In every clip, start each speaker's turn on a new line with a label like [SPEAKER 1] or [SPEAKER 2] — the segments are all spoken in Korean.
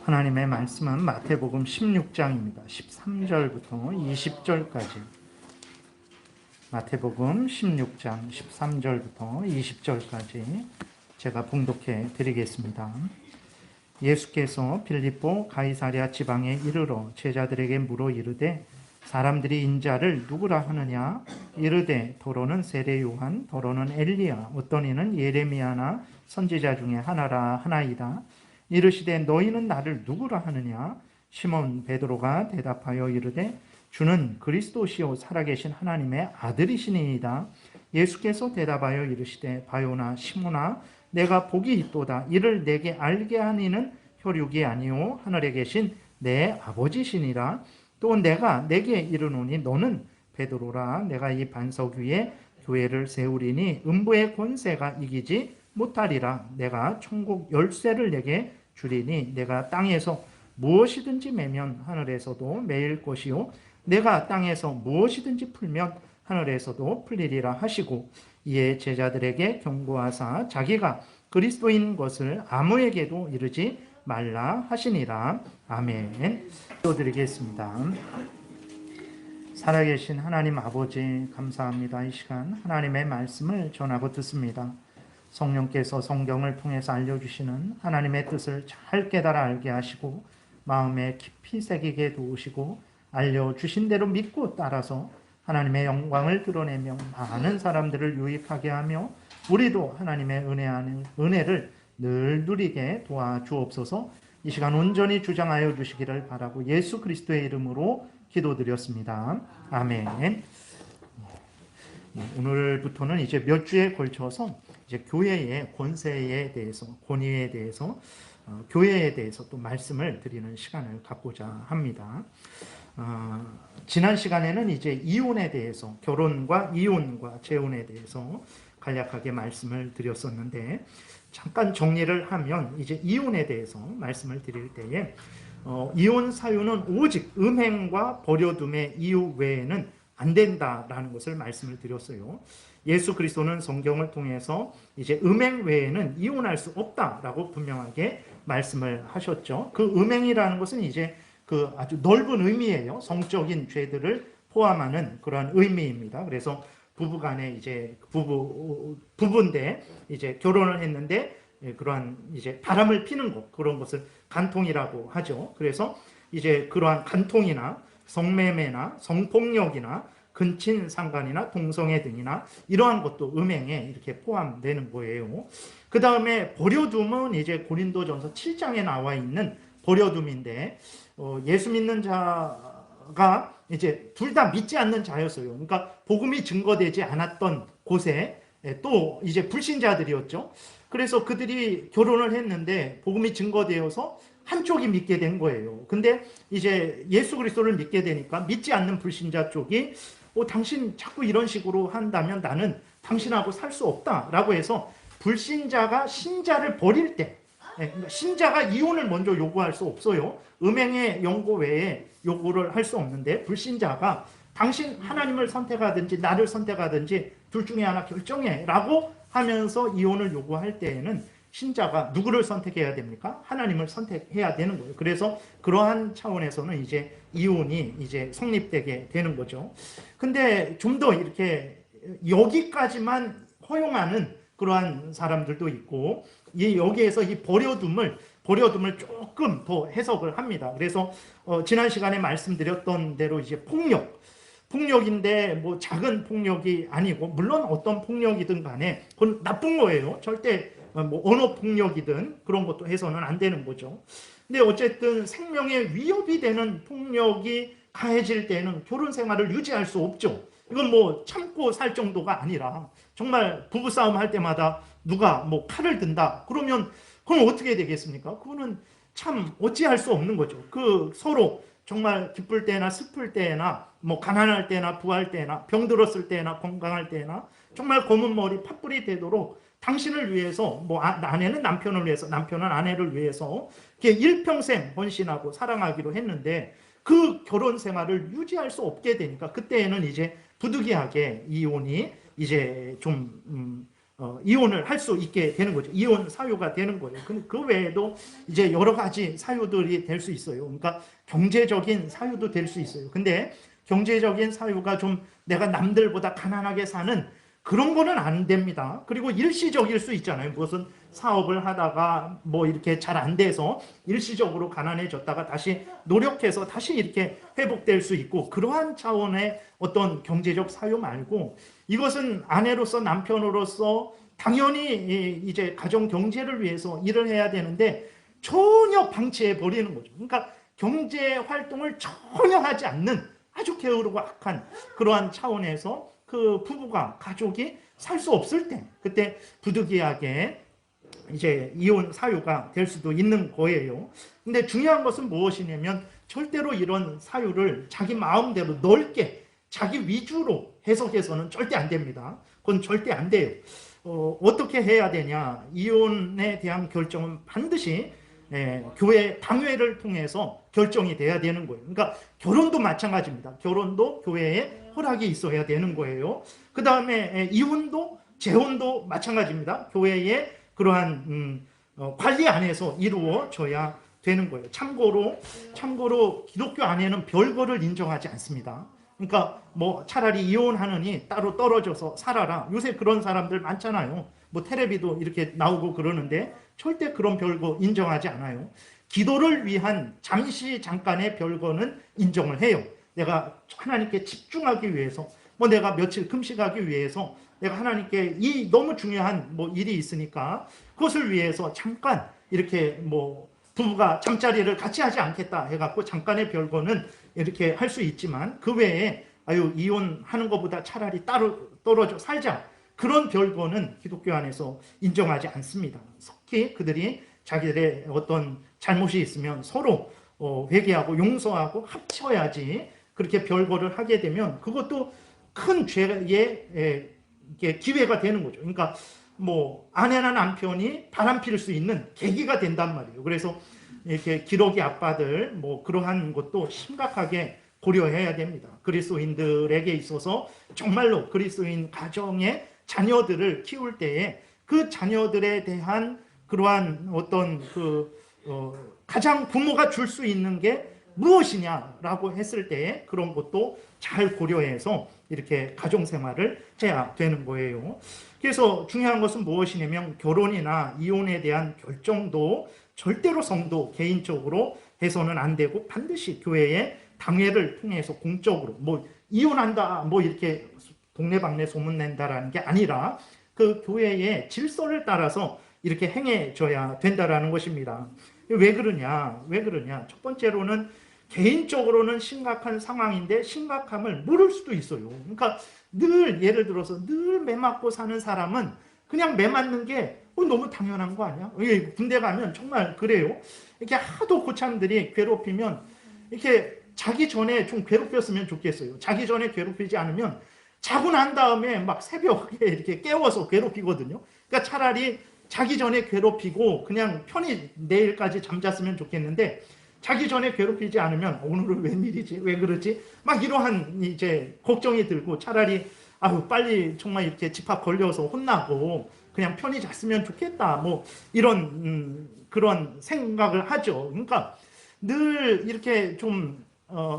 [SPEAKER 1] 하나님의 말씀은 마태복음 16장입니다. 13절부터 20절까지. 마태복음 16장 13절부터 20절까지 제가 봉독해 드리겠습니다. 예수께서 필립보 가이사랴 지방에 이르러 제자들에게 물어 이르되 사람들이 인자를 누구라 하느냐? 이르되 더러는 세례 요한, 더러는 엘리야, 어떤 이는 예레미야나 선지자 중에 하나이다. 이르시되 너희는 나를 누구라 하느냐? 시몬 베드로가 대답하여 이르되 주는 그리스도시요 살아계신 하나님의 아들이시니이다. 예수께서 대답하여 이르시되 바요나 시몬아 내가 복이 있도다. 이를 내게 알게 한 이는 혈육이 아니요 하늘에 계신 내 아버지시니라. 또 내가 내게 이르노니 너는 베드로라. 내가 이 반석 위에 교회를 세우리니 음부의 권세가 이기지 못하리라. 내가 천국 열쇠를 내게 주리니 내가 땅에서 무엇이든지 매면 하늘에서도 매일 것이요 내가 땅에서 무엇이든지 풀면 하늘에서도 풀리리라 하시고 이에 제자들에게 경고하사 자기가 그리스도인 것을 아무에게도 이르지 말라 하시니라. 아멘. 기도드리겠습니다. 살아계신 하나님 아버지 감사합니다. 이 시간 하나님의 말씀을 전하고 듣습니다. 성령께서 성경을 통해서 알려주시는 하나님의 뜻을 잘 깨달아 알게 하시고 마음에 깊이 새기게 도우시고 알려주신 대로 믿고 따라서 하나님의 영광을 드러내며 많은 사람들을 유익하게 하며 우리도 하나님의 은혜를 늘 누리게 도와주옵소서. 이 시간 온전히 주장하여 주시기를 바라고 예수 그리스도의 이름으로 기도드렸습니다. 아멘. 오늘부터는 이제 몇 주에 걸쳐서 이제 교회의 권세에 대해서, 권위에 대해서, 교회에 대해서 또 말씀을 드리는 시간을 갖고자 합니다. 지난 시간에는 이제 이혼에 대해서, 결혼과 이혼과 재혼에 대해서 간략하게 말씀을 드렸었는데, 잠깐 정리를 하면 이제 이혼에 대해서 말씀을 드릴 때에 이혼 사유는 오직 음행과 버려둠의 이유 외에는 안 된다라는 것을 말씀을 드렸어요. 예수 그리스도는 성경을 통해서 이제 음행 외에는 이혼할 수 없다라고 분명하게 말씀을 하셨죠. 그 음행이라는 것은 이제 그 아주 넓은 의미예요. 성적인 죄들을 포함하는 그러한 의미입니다. 그래서 부부간에 이제 부부인데 이제 결혼을 했는데 그러한 이제 바람을 피는 것, 그런 것을 간통이라고 하죠. 그래서 이제 그러한 간통이나 성매매나 성폭력이나 근친상간이나 동성애 등이나 이러한 것도 음행에 이렇게 포함되는 거예요. 그 다음에 버려둠은 이제 고린도전서 7장에 나와 있는 버려둠인데 예수 믿는 자가 이제 둘 다 믿지 않는 자였어요. 그러니까 복음이 증거되지 않았던 곳에 또 이제 불신자들이었죠. 그래서 그들이 결혼을 했는데 복음이 증거되어서 한쪽이 믿게 된 거예요. 근데 이제 예수 그리스도를 믿게 되니까 믿지 않는 불신자 쪽이 당신 자꾸 이런 식으로 한다면 나는 당신하고 살 수 없다라고 해서 불신자가 신자를 버릴 때, 그러니까 신자가 이혼을 먼저 요구할 수 없어요. 음행의 연고 외에 요구를 할 수 없는데 불신자가 당신 하나님을 선택하든지 나를 선택하든지 둘 중에 하나 결정해 라고 하면서 이혼을 요구할 때에는 신자가 누구를 선택해야 됩니까? 하나님을 선택해야 되는 거예요. 그래서 그러한 차원에서는 이제 이혼이 이제 성립되게 되는 거죠. 근데 좀 더 이렇게 여기까지만 허용하는 그러한 사람들도 있고 여기에서 이 버려둠을 조금 더 해석을 합니다. 그래서 지난 시간에 말씀드렸던 대로 이제 폭력인데 뭐 작은 폭력이 아니고 물론 어떤 폭력이든 간에 그건 나쁜 거예요. 절대 뭐 언어 폭력이든 그런 것도 해서는 안 되는 거죠. 근데 어쨌든 생명에 위협이 되는 폭력이 가해질 때는 결혼 생활을 유지할 수 없죠. 이건 뭐 참고 살 정도가 아니라 정말 부부싸움 할 때마다 누가 뭐 칼을 든다 그러면 그건 어떻게 되겠습니까? 그거는 참 어찌할 수 없는 거죠. 그 서로 정말 기쁠 때나 슬플 때나 뭐 가난할 때나 부할 때나 병들었을 때나 건강할 때나 정말 검은 머리 팥불이 되도록 당신을 위해서 뭐 아내는 남편을 위해서 남편은 아내를 위해서 일평생 헌신하고 사랑하기로 했는데 그 결혼 생활을 유지할 수 없게 되니까 그때에는 이제 부득이하게 이혼이 이제 좀 이혼을 할 수 있게 되는 거죠. 이혼 사유가 되는 거예요. 그 외에도 이제 여러 가지 사유들이 될 수 있어요. 그러니까 경제적인 사유도 될 수 있어요. 근데 경제적인 사유가 좀 내가 남들보다 가난하게 사는 그런 거는 안 됩니다. 그리고 일시적일 수 있잖아요. 무슨 사업을 하다가 뭐 이렇게 잘 안 돼서 일시적으로 가난해졌다가 다시 노력해서 다시 이렇게 회복될 수 있고, 그러한 차원의 어떤 경제적 사유 말고, 이것은 아내로서 남편으로서 당연히 이제 가정 경제를 위해서 일을 해야 되는데 전혀 방치해 버리는 거죠. 그러니까 경제 활동을 전혀 하지 않는 아주 게으르고 악한 그러한 차원에서 그 부부가, 가족이 살 수 없을 때, 그때 부득이하게 이제 이혼 사유가 될 수도 있는 거예요. 근데 중요한 것은 무엇이냐면 절대로 이런 사유를 자기 마음대로 넓게 자기 위주로 해석해서는 절대 안 됩니다. 그건 절대 안 돼요. 어떻게 해야 되냐? 이혼에 대한 결정은 반드시 교회 당회를 통해서 결정이 돼야 되는 거예요. 그러니까 결혼도 마찬가지입니다. 결혼도 교회에 허락이 있어야 되는 거예요. 그 다음에 이혼도, 재혼도 마찬가지입니다. 교회에 그러한 관리 안에서 이루어져야 되는 거예요. 참고로 기독교 안에는 별거를 인정하지 않습니다. 그러니까 뭐 차라리 이혼하느니 따로 떨어져서 살아라. 요새 그런 사람들 많잖아요. 뭐 텔레비도 이렇게 나오고 그러는데 절대 그런 별거 인정하지 않아요. 기도를 위한 잠깐의 별거는 인정을 해요. 내가 하나님께 집중하기 위해서, 뭐 내가 며칠 금식하기 위해서, 내가 하나님께 이 너무 중요한 뭐 일이 있으니까 그것을 위해서 잠깐 이렇게 뭐 부부가 잠자리를 같이 하지 않겠다 해갖고 잠깐의 별거는 이렇게 할 수 있지만, 그 외에 이혼하는 것보다 차라리 따로 떨어져 살자, 그런 별거는 기독교 안에서 인정하지 않습니다. 속히 그들이 자기들의 어떤 잘못이 있으면 서로 회개하고 용서하고 합쳐야지, 그렇게 별거를 하게 되면 그것도 큰 죄의 기회가 되는 거죠. 그러니까 뭐 아내나 남편이 바람필 수 있는 계기가 된단 말이에요. 그래서 이렇게 기러기 아빠들 뭐 그러한 것도 심각하게 고려해야 됩니다. 그리스도인들에게 있어서 정말로 그리스도인 가정의 자녀들을 키울 때에 그 자녀들에 대한 그러한 어떤 가장 부모가 줄 수 있는 게 무엇이냐라고 했을 때 그런 것도 잘 고려해서 이렇게 가정생활을 해야 되는 거예요. 그래서 중요한 것은 무엇이냐면 결혼이나 이혼에 대한 결정도 절대로 성도 개인적으로 해서는 안 되고, 반드시 교회의 당회를 통해서 공적으로 뭐 이혼한다 뭐 이렇게 동네방네 소문낸다라는 게 아니라 그 교회의 질서를 따라서 이렇게 행해져야 된다라는 것입니다. 왜 그러냐? 첫 번째로는 개인적으로는 심각한 상황인데 심각함을 모를 수도 있어요. 그러니까 예를 들어서 늘 매 맞고 사는 사람은 그냥 매 맞는 게 너무 당연한 거 아니야? 군대 가면 정말 그래요. 이렇게 하도 고참들이 괴롭히면 이렇게 자기 전에 좀 괴롭혔으면 좋겠어요. 자기 전에 괴롭히지 않으면 자고 난 다음에 막 새벽에 이렇게 깨워서 괴롭히거든요. 그러니까 차라리 자기 전에 괴롭히고 그냥 편히 내일까지 잠잤으면 좋겠는데, 자기 전에 괴롭히지 않으면 오늘은 웬일이지? 왜 그러지? 막 이러한 이제 걱정이 들고, 차라리 빨리 정말 이렇게 집합 걸려서 혼나고 그냥 편히 잤으면 좋겠다. 뭐 이런 그런 생각을 하죠. 그러니까 늘 이렇게 좀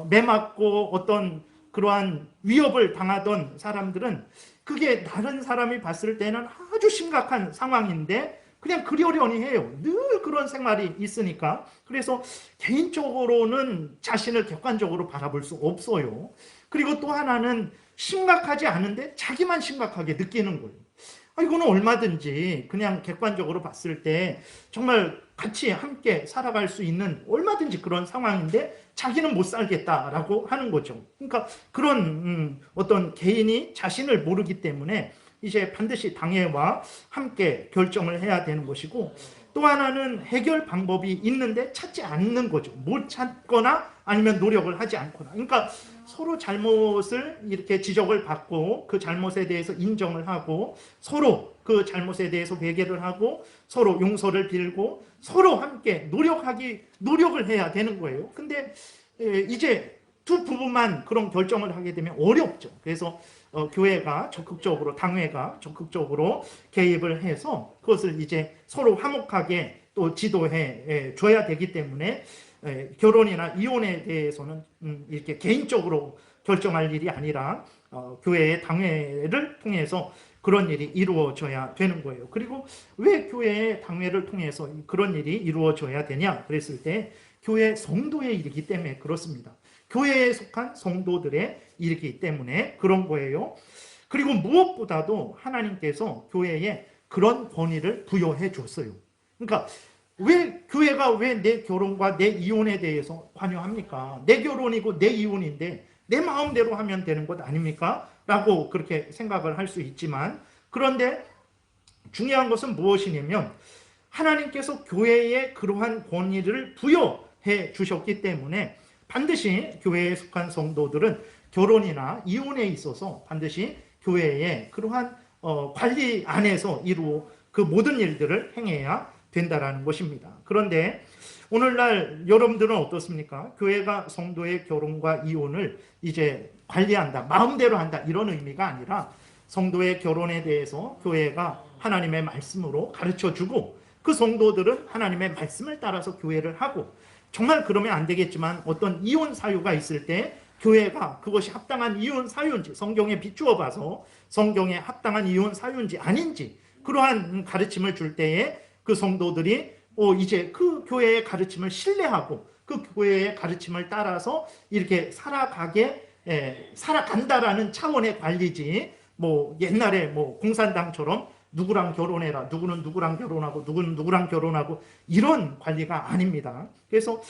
[SPEAKER 1] 매맞고 어떤 그러한 위협을 당하던 사람들은 그게 다른 사람이 봤을 때는 아주 심각한 상황인데 그냥 그러려니 해요. 늘 그런 생활이 있으니까. 그래서 개인적으로는 자신을 객관적으로 바라볼 수 없어요. 그리고 또 하나는 심각하지 않은데 자기만 심각하게 느끼는 거예요. 이거는 얼마든지 그냥 객관적으로 봤을 때 정말 같이 함께 살아갈 수 있는 얼마든지 그런 상황인데 자기는 못 살겠다라고 하는 거죠. 그러니까 그런 어떤 개인이 자신을 모르기 때문에 이제 반드시 당회와 함께 결정을 해야 되는 것이고, 또 하나는 해결 방법이 있는데 찾지 않는 거죠. 못 찾거나 아니면 노력을 하지 않거나. 그러니까 서로 잘못을 이렇게 지적을 받고 그 잘못에 대해서 인정을 하고 서로 그 잘못에 대해서 회개를 하고 서로 용서를 빌고 서로 함께 노력을 해야 되는 거예요. 근데 이제 두 부부만 그런 결정을 하게 되면 어렵죠. 그래서 교회가 적극적으로, 당회가 적극적으로 개입을 해서 그것을 이제 서로 화목하게 또 지도해 줘야 되기 때문에 결혼이나 이혼에 대해서는 이렇게 개인적으로 결정할 일이 아니라 교회의 당회를 통해서 그런 일이 이루어져야 되는 거예요. 그리고 왜 교회의 당회를 통해서 그런 일이 이루어져야 되냐 그랬을 때 교회 성도의 일이기 때문에 그렇습니다. 교회에 속한 성도들의 일이기 때문에 그런 거예요. 그리고 무엇보다도 하나님께서 교회에 그런 권위를 부여해 줬어요. 그러니까 왜 교회가 왜 내 결혼과 내 이혼에 대해서 관여합니까? 내 결혼이고 내 이혼인데 내 마음대로 하면 되는 것 아닙니까? 라고 그렇게 생각을 할 수 있지만, 그런데 중요한 것은 무엇이냐면 하나님께서 교회에 그러한 권위를 부여해 주셨기 때문에 반드시 교회에 속한 성도들은 결혼이나 이혼에 있어서 반드시 교회의 그러한 관리 안에서 이루어 그 모든 일들을 행해야 된다라는 것입니다. 그런데 오늘날 여러분들은 어떻습니까? 교회가 성도의 결혼과 이혼을 이제 관리한다, 마음대로 한다, 이런 의미가 아니라 성도의 결혼에 대해서 교회가 하나님의 말씀으로 가르쳐주고 그 성도들은 하나님의 말씀을 따라서 교회를 하고, 정말 그러면 안 되겠지만 어떤 이혼 사유가 있을 때 교회가 그것이 합당한 이혼 사유인지 성경에 비추어 봐서 성경에 합당한 이혼 사유인지 아닌지 그러한 가르침을 줄 때에 그 성도들이 이제 그 교회의 가르침을 신뢰하고 그 교회의 가르침을 따라서 이렇게 살아간다라는 차원의 관리지, 뭐 옛날에 뭐 공산당처럼 누구랑 결혼해라, 누구는 누구랑 결혼하고 누구는 누구랑 결혼하고 이런 관리가 아닙니다. 그래서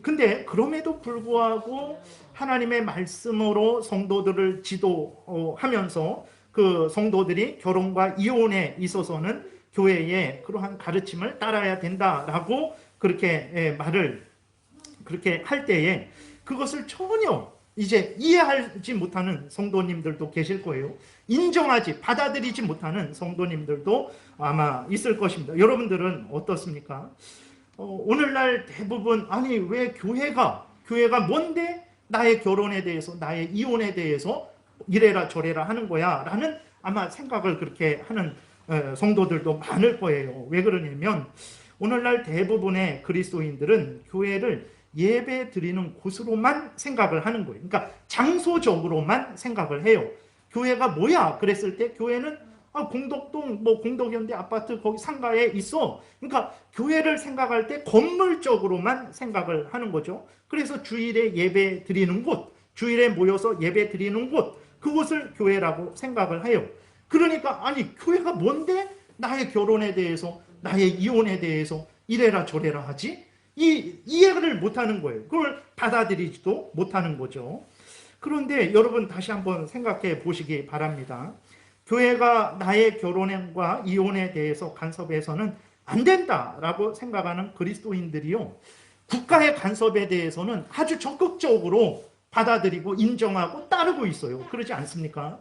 [SPEAKER 1] 근데 그럼에도 불구하고 하나님의 말씀으로 성도들을 지도하면서 그 성도들이 결혼과 이혼에 있어서는 교회의 그러한 가르침을 따라야 된다라고 그렇게 말을 그렇게 할 때에 그것을 전혀 이제 이해하지 못하는 성도님들도 계실 거예요. 인정하지, 받아들이지 못하는 성도님들도 아마 있을 것입니다. 여러분들은 어떻습니까? 오늘날 대부분 아니 왜 교회가 뭔데 나의 결혼에 대해서 나의 이혼에 대해서 이래라 저래라 하는 거야 라는 아마 생각을 그렇게 하는 성도들도 많을 거예요. 왜 그러냐면 오늘날 대부분의 그리스도인들은 교회를 예배 드리는 곳으로만 생각을 하는 거예요. 그러니까 장소적으로만 생각을 해요. 교회가 뭐야? 그랬을 때 교회는 공덕동 뭐 공덕현대 아파트 거기 상가에 있어. 그러니까 교회를 생각할 때 건물적으로만 생각을 하는 거죠. 그래서 주일에 예배 드리는 곳, 주일에 모여서 예배 드리는 곳, 그곳을 교회라고 생각을 해요. 그러니까 아니 교회가 뭔데 나의 결혼에 대해서 나의 이혼에 대해서 이래라 저래라 하지? 이해를 못하는 거예요. 그걸 받아들이지도 못하는 거죠. 그런데 여러분 다시 한번 생각해 보시기 바랍니다. 교회가 나의 결혼과 이혼에 대해서 간섭해서는 안 된다라고 생각하는 그리스도인들이요, 국가의 간섭에 대해서는 아주 적극적으로 받아들이고 인정하고 따르고 있어요. 그러지 않습니까?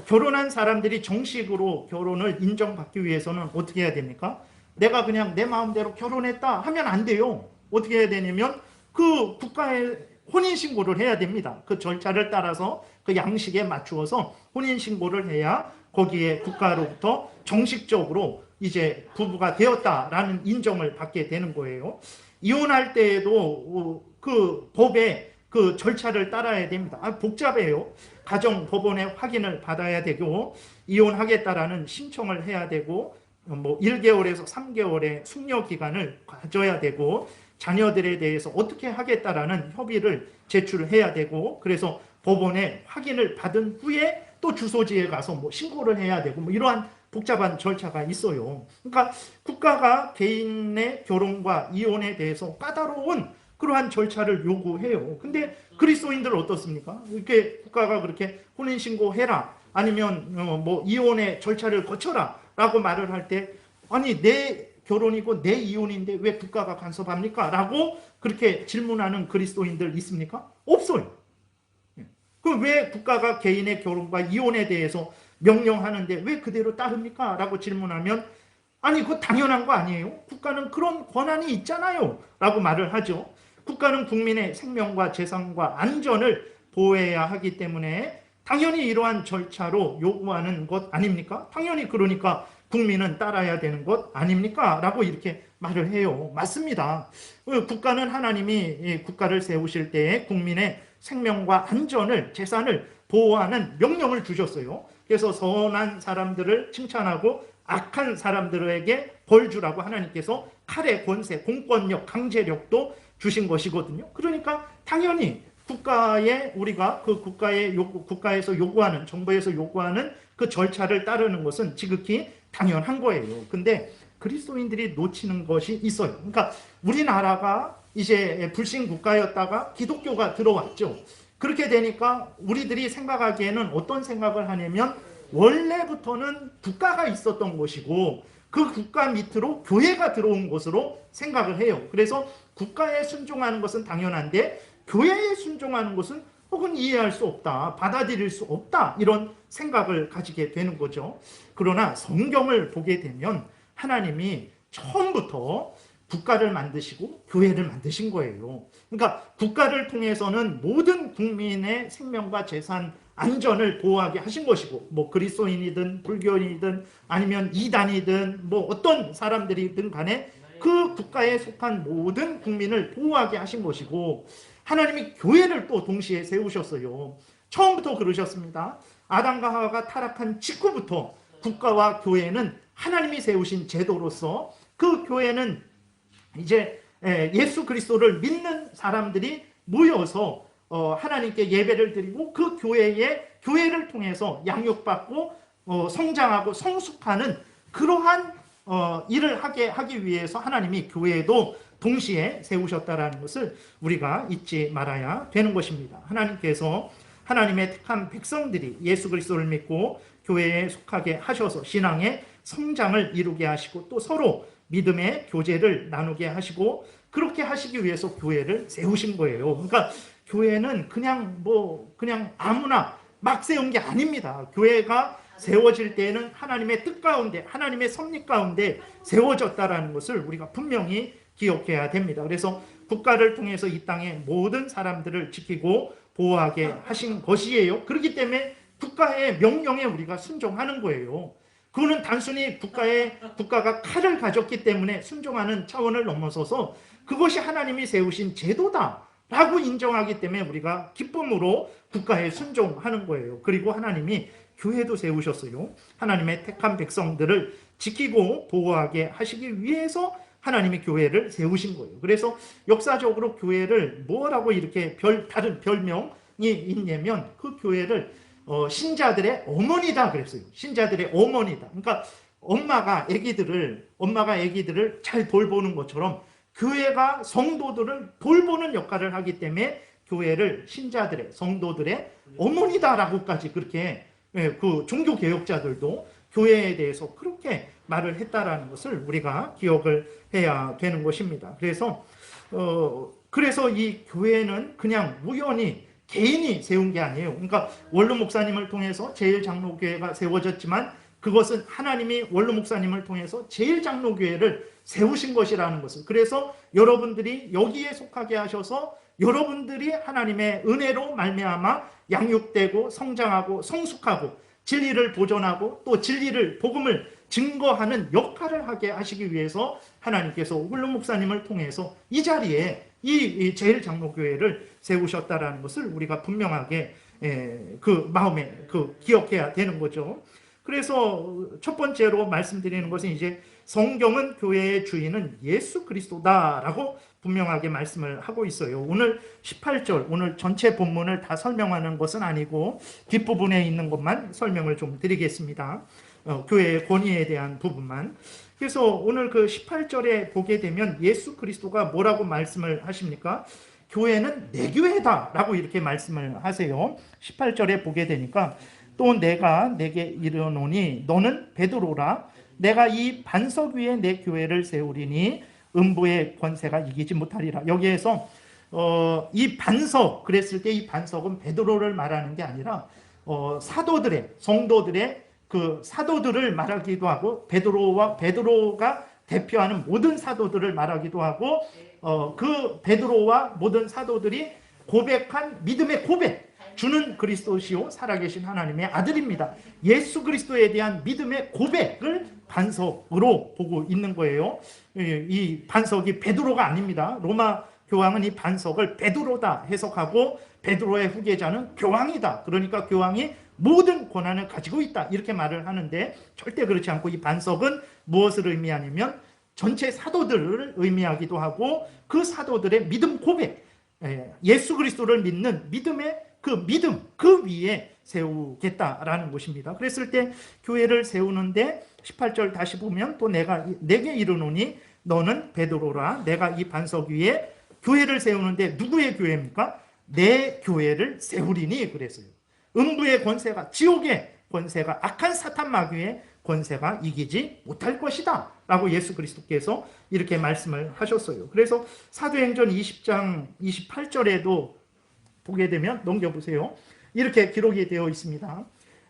[SPEAKER 1] 결혼한 사람들이 정식으로 결혼을 인정받기 위해서는 어떻게 해야 됩니까? 내가 그냥 내 마음대로 결혼했다 하면 안 돼요. 어떻게 해야 되냐면 그 국가에 혼인신고를 해야 됩니다. 그 절차를 따라서 그 양식에 맞추어서 혼인신고를 해야 거기에 국가로부터 정식적으로 이제 부부가 되었다라는 인정을 받게 되는 거예요. 이혼할 때에도 그 법에 그 절차를 따라야 됩니다. 복잡해요. 가정법원의 확인을 받아야 되고 이혼하겠다라는 신청을 해야 되고 뭐 1개월에서 3개월의 숙려 기간을 가져야 되고 자녀들에 대해서 어떻게 하겠다라는 협의를 제출해야 되고, 그래서 법원에 확인을 받은 후에 또 주소지에 가서 뭐 신고를 해야 되고 뭐 이러한 복잡한 절차가 있어요. 그러니까 국가가 개인의 결혼과 이혼에 대해서 까다로운 그러한 절차를 요구해요. 근데 그리스도인들은 어떻습니까? 이렇게 국가가 그렇게 혼인신고해라 아니면 뭐 이혼의 절차를 거쳐라 라고 말을 할 때 아니 내 결혼이고 내 이혼인데 왜 국가가 간섭합니까? 라고 그렇게 질문하는 그리스도인들 있습니까? 없어요. 그럼 왜 국가가 개인의 결혼과 이혼에 대해서 명령하는데 왜 그대로 따릅니까? 라고 질문하면 아니 그거 당연한 거 아니에요? 국가는 그런 권한이 있잖아요 라고 말을 하죠. 국가는 국민의 생명과 재산과 안전을 보호해야 하기 때문에 당연히 이러한 절차로 요구하는 것 아닙니까? 당연히 그러니까 국민은 따라야 되는 것 아닙니까? 라고 이렇게 말을 해요. 맞습니다. 국가는 하나님이 국가를 세우실 때에 국민의 생명과 안전을, 재산을 보호하는 명령을 주셨어요. 그래서 선한 사람들을 칭찬하고 악한 사람들에게 벌 주라고 하나님께서 칼의 권세, 공권력, 강제력도 주신 것이거든요. 그러니까 당연히 국가에 우리가 그 국가에서 요구하는, 정부에서 요구하는 그 절차를 따르는 것은 지극히 당연한 거예요. 근데 그리스도인들이 놓치는 것이 있어요. 그러니까 우리나라가 이제 불신 국가였다가 기독교가 들어왔죠. 그렇게 되니까 우리들이 생각하기에는 어떤 생각을 하냐면 원래부터는 국가가 있었던 것이고 그 국가 밑으로 교회가 들어온 것으로 생각을 해요. 그래서 국가에 순종하는 것은 당연한데 교회에 순종하는 것은 혹은 이해할 수 없다, 받아들일 수 없다, 이런 생각을 가지게 되는 거죠. 그러나 성경을 보게 되면 하나님이 처음부터 국가를 만드시고 교회를 만드신 거예요. 그러니까 국가를 통해서는 모든 국민의 생명과 재산, 안전을 보호하게 하신 것이고, 뭐 그리스도인이든 불교인이든 아니면 이단이든 뭐 어떤 사람들이든 간에 그 국가에 속한 모든 국민을 보호하게 하신 것이고, 하나님이 교회를 또 동시에 세우셨어요. 처음부터 그러셨습니다. 아담과 하와가 타락한 직후부터 국가와 교회는 하나님이 세우신 제도로서 그 교회는 이제 예수 그리스도를 믿는 사람들이 모여서 하나님께 예배를 드리고 그 교회를 통해서 양육받고 성장하고 성숙하는 그러한 일을 하기 위해서 하나님이 교회도 동시에 세우셨다라는 것을 우리가 잊지 말아야 되는 것입니다. 하나님께서 하나님의 택한 백성들이 예수 그리스도를 믿고 교회에 속하게 하셔서 신앙의 성장을 이루게 하시고 또 서로 믿음의 교제를 나누게 하시고 그렇게 하시기 위해서 교회를 세우신 거예요. 그러니까 교회는 그냥 아무나 막 세운 게 아닙니다. 교회가 세워질 때에는 하나님의 뜻 가운데, 하나님의 섭리 가운데 세워졌다라는 것을 우리가 분명히 기억해야 됩니다. 그래서 국가를 통해서 이 땅의 모든 사람들을 지키고 보호하게 하신 것이에요. 그렇기 때문에 국가의 명령에 우리가 순종하는 거예요. 그거는 단순히 국가가 칼을 가졌기 때문에 순종하는 차원을 넘어서서 그것이 하나님이 세우신 제도다라고 인정하기 때문에 우리가 기쁨으로 국가에 순종하는 거예요. 그리고 하나님이 교회도 세우셨어요. 하나님의 택한 백성들을 지키고 보호하게 하시기 위해서 하나님이 교회를 세우신 거예요. 그래서 역사적으로 교회를 뭐라고 이렇게 다른 별명이 있냐면 그 교회를 신자들의 어머니다 그랬어요. 신자들의 어머니다. 그러니까 엄마가 아기들을 잘 돌보는 것처럼 교회가 성도들을 돌보는 역할을 하기 때문에 교회를 성도들의 어머니다라고까지 그렇게 그 종교 개혁자들도 교회에 대해서 그렇게 말을 했다라는 것을 우리가 기억을 해야 되는 것입니다. 그래서 이 교회는 그냥 우연히 개인이 세운 게 아니에요. 그러니까 원로 목사님을 통해서 제일장로교회가 세워졌지만 그것은 하나님이 원로 목사님을 통해서 제일장로교회를 세우신 것이라는 것을, 그래서 여러분들이 여기에 속하게 하셔서 여러분들이 하나님의 은혜로 말미암아 양육되고 성장하고 성숙하고 진리를 보존하고 또 복음을 증거하는 역할을 하게 하시기 위해서 하나님께서 원로 목사님을 통해서 이 자리에 이 제일장로교회를 세우셨다라는 것을 우리가 분명하게 그 마음에 기억해야 되는 거죠. 그래서 첫 번째로 말씀드리는 것은 이제 성경은 교회의 주인은 예수 그리스도다라고 분명하게 말씀을 하고 있어요. 오늘 18절, 오늘 전체 본문을 다 설명하는 것은 아니고 뒷부분에 있는 것만 설명을 좀 드리겠습니다. 교회의 권위에 대한 부분만. 그래서 오늘 그 18절에 보게 되면 예수 그리스도가 뭐라고 말씀을 하십니까? 교회는 내 교회다라고 이렇게 말씀을 하세요. 18절에 보게 되니까 또 내가 내게 이르노니 너는 베드로라. 내가 이 반석 위에 내 교회를 세우리니 음부의 권세가 이기지 못하리라. 여기에서 이 반석 그랬을 때 이 반석은 베드로를 말하는 게 아니라 성도들의 그 사도들을 말하기도 하고 베드로가 대표하는 모든 사도들을 말하기도 하고 그 베드로와 모든 사도들이 고백한 믿음의 고백, 주는 그리스도시요 살아계신 하나님의 아들입니다. 예수 그리스도에 대한 믿음의 고백을 반석으로 보고 있는 거예요. 이 반석이 베드로가 아닙니다. 로마 교황은 이 반석을 베드로다 해석하고 베드로의 후계자는 교황이다. 그러니까 교황이 모든 권한을 가지고 있다. 이렇게 말을 하는데 절대 그렇지 않고 이 반석은 무엇을 의미하냐면 전체 사도들을 의미하기도 하고 그 사도들의 믿음 고백, 예수 그리스도를 믿는 믿음의 그 위에 세우겠다라는 것입니다. 그랬을 때 교회를 세우는데 18절 다시 보면 또 내게 이르노니 너는 베드로라. 내가 이 반석 위에 교회를 세우는데 누구의 교회입니까? 내 교회를 세우리니 그랬어요. 음부의 권세가, 지옥의 권세가, 악한 사탄 마귀의 권세가 이기지 못할 것이다 라고 예수 그리스도께서 이렇게 말씀을 하셨어요. 그래서 사도행전 20장 28절에도 보게 되면 넘겨보세요. 이렇게 기록이 되어 있습니다.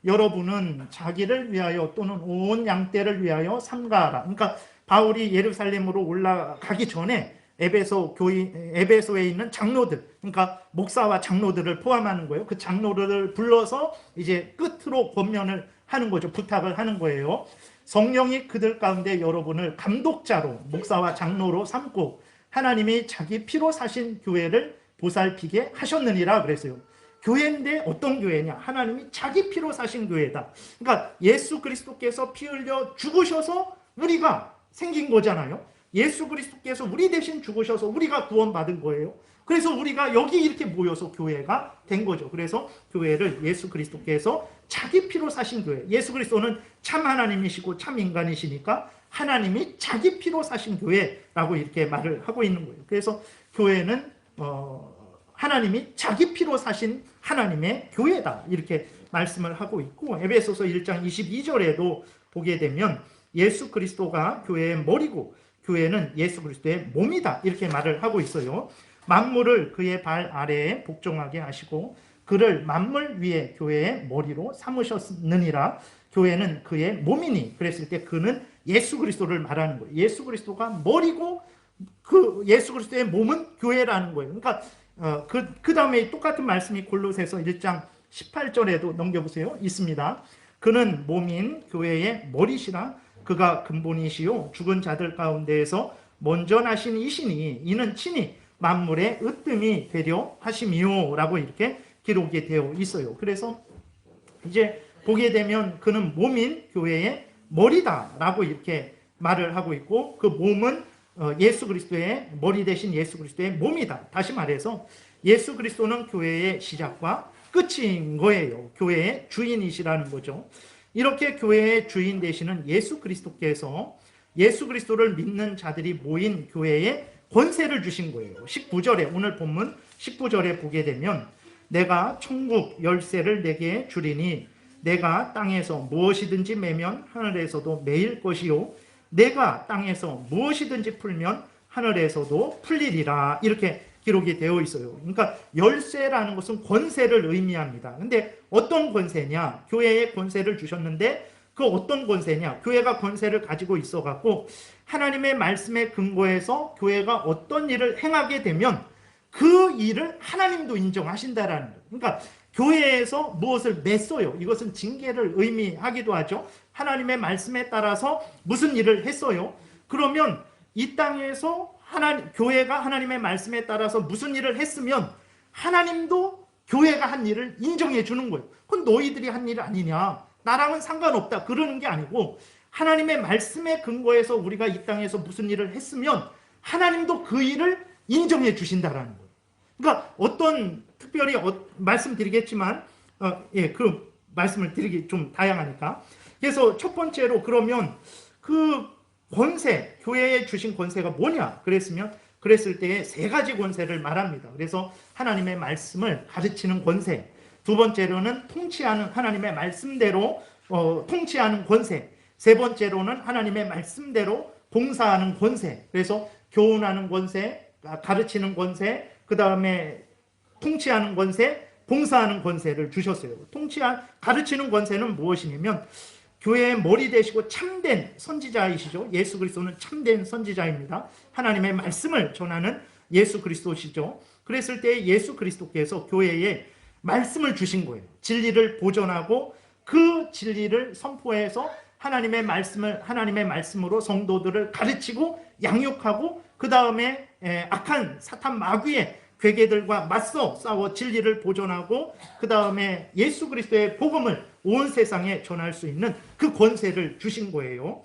[SPEAKER 1] 여러분은 자기를 위하여 또는 온 양떼를 위하여 삼가하라. 그러니까 바울이 예루살렘으로 올라가기 전에 에베소에 있는 장로들, 그러니까 목사와 장로들을 포함하는 거예요. 그 장로들을 불러서 이제 끝으로 권면을 하는 거죠. 부탁을 하는 거예요. 성령이 그들 가운데 여러분을 감독자로, 목사와 장로로 삼고 하나님이 자기 피로 사신 교회를 보살피게 하셨느니라 그랬어요. 교회인데 어떤 교회냐? 하나님이 자기 피로 사신 교회다. 그러니까 예수 그리스도께서 피 흘려 죽으셔서 우리가 생긴 거잖아요. 예수 그리스도께서 우리 대신 죽으셔서 우리가 구원받은 거예요. 그래서 우리가 여기 이렇게 모여서 교회가 된 거죠. 그래서 교회를 예수 그리스도께서 자기 피로 사신 교회. 예수 그리스도는 참 하나님이시고 참 인간이시니까 하나님이 자기 피로 사신 교회라고 이렇게 말을 하고 있는 거예요. 그래서 교회는 하나님이 자기 피로 사신 하나님의 교회다 이렇게 말씀을 하고 있고, 에베소서 1장 22절에도 보게 되면 예수 그리스도가 교회의 머리고 교회는 예수 그리스도의 몸이다 이렇게 말을 하고 있어요. 만물을 그의 발 아래에 복종하게 하시고 그를 만물 위에 교회의 머리로 삼으셨느니라. 교회는 그의 몸이니, 그랬을 때 그는 예수 그리스도를 말하는 거예요. 예수 그리스도가 머리고 그 예수 그리스도의 몸은 교회라는 거예요. 그러니까 그 다음에 똑같은 말씀이 골로새서 1장 18절에도 넘겨보세요. 있습니다. 그는 몸인 교회의 머리시라. 그가 근본이시요 죽은 자들 가운데에서 먼저 나신 이시니 이는 친히 만물의 으뜸이 되려 하심이요 라고 이렇게 기록이 되어 있어요. 그래서 이제 보게 되면 그는 몸인 교회의 머리다 라고 이렇게 말을 하고 있고, 그 몸은 예수 그리스도의 머리 대신 예수 그리스도의 몸이다. 다시 말해서 예수 그리스도는 교회의 시작과 끝인 거예요. 교회의 주인이시라는 거죠. 이렇게 교회의 주인 되시는 예수 그리스도께서 예수 그리스도를 믿는 자들이 모인 교회에 권세를 주신 거예요. 19절에, 오늘 본문 19절에 보게 되면 내가 천국 열쇠를 내게 주리니 내가 땅에서 무엇이든지 매면 하늘에서도 매일 것이요 내가 땅에서 무엇이든지 풀면 하늘에서도 풀리리라 이렇게 기록이 되어 있어요. 그러니까 열쇠라는 것은 권세를 의미합니다. 근데 어떤 권세냐? 교회에 권세를 주셨는데 그 어떤 권세냐? 교회가 권세를 가지고 있어 갖고 하나님의 말씀에 근거해서 교회가 어떤 일을 행하게 되면 그 일을 하나님도 인정하신다라는 거예요. 그러니까 교회에서 무엇을 맺어요. 이것은 징계를 의미하기도 하죠. 하나님의 말씀에 따라서 무슨 일을 했어요. 그러면 이 땅에서 교회가 하나님의 말씀에 따라서 무슨 일을 했으면 하나님도 교회가 한 일을 인정해 주는 거예요. 그건 너희들이 한 일 아니냐, 나랑은 상관없다 그러는 게 아니고 하나님의 말씀에 근거해서 우리가 이 땅에서 무슨 일을 했으면 하나님도 그 일을 인정해 주신다라는 거예요. 그러니까 어떤 특별히 말씀드리겠지만 그 말씀을 드리기 좀 다양하니까. 그래서 첫 번째로 그러면 그 권세, 교회에 주신 권세가 뭐냐 그랬을 때 세 가지 권세를 말합니다. 그래서 하나님의 말씀을 가르치는 권세, 두 번째로는 통치하는 하나님의 말씀대로 통치하는 권세, 세 번째로는 하나님의 말씀대로 봉사하는 권세. 그래서 교훈하는 권세, 가르치는 권세, 그 다음에 통치하는 권세, 봉사하는 권세를 주셨어요. 가르치는 권세는 무엇이냐면 교회의 머리 되시고 참된 선지자이시죠. 예수 그리스도는 참된 선지자입니다. 하나님의 말씀을 전하는 예수 그리스도시죠. 그랬을 때 예수 그리스도께서 교회에 말씀을 주신 거예요. 진리를 보존하고 그 진리를 선포해서 하나님의 말씀으로 성도들을 가르치고 양육하고 그 다음에 악한 사탄 마귀의 괴계들과 맞서 싸워 진리를 보존하고 그 다음에 예수 그리스도의 복음을 온 세상에 전할 수 있는 그 권세를 주신 거예요.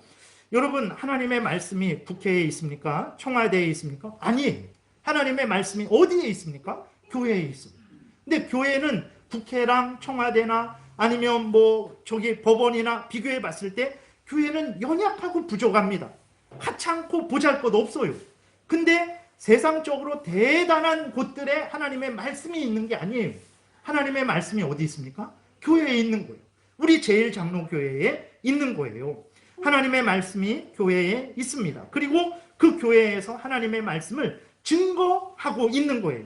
[SPEAKER 1] 여러분, 하나님의 말씀이 국회에 있습니까? 청와대에 있습니까? 아니에요. 하나님의 말씀이 어디에 있습니까? 교회에 있습니다. 근데 교회는 국회랑 청와대나 아니면 법원이나 비교해 봤을 때 교회는 연약하고 부족합니다. 하찮고 보잘것 없어요. 근데 세상적으로 대단한 곳들에 하나님의 말씀이 있는 게 아니에요. 하나님의 말씀이 어디 있습니까? 교회에 있는 거예요. 우리 제일장로교회에 있는 거예요. 하나님의 말씀이 교회에 있습니다. 그리고 그 교회에서 하나님의 말씀을 증거하고 있는 거예요.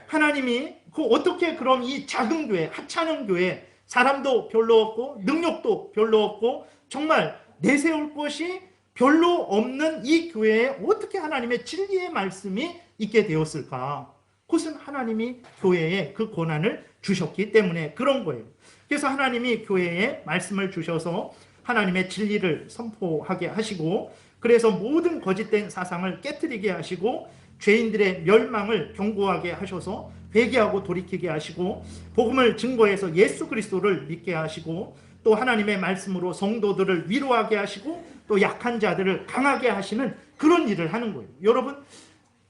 [SPEAKER 1] 하나님이 어떻게 그럼 이 작은 교회, 하찮은 교회, 사람도 별로 없고 능력도 별로 없고 정말 내세울 것이 별로 없는 이 교회에 어떻게 하나님의 진리의 말씀이 있게 되었을까? 그것은 하나님이 교회에 그 권한을 주셨기 때문에 그런 거예요. 그래서 하나님이 교회에 말씀을 주셔서 하나님의 진리를 선포하게 하시고, 그래서 모든 거짓된 사상을 깨트리게 하시고 죄인들의 멸망을 경고하게 하셔서 회개하고 돌이키게 하시고 복음을 증거해서 예수 그리스도를 믿게 하시고 또 하나님의 말씀으로 성도들을 위로하게 하시고 또 약한 자들을 강하게 하시는 그런 일을 하는 거예요. 여러분,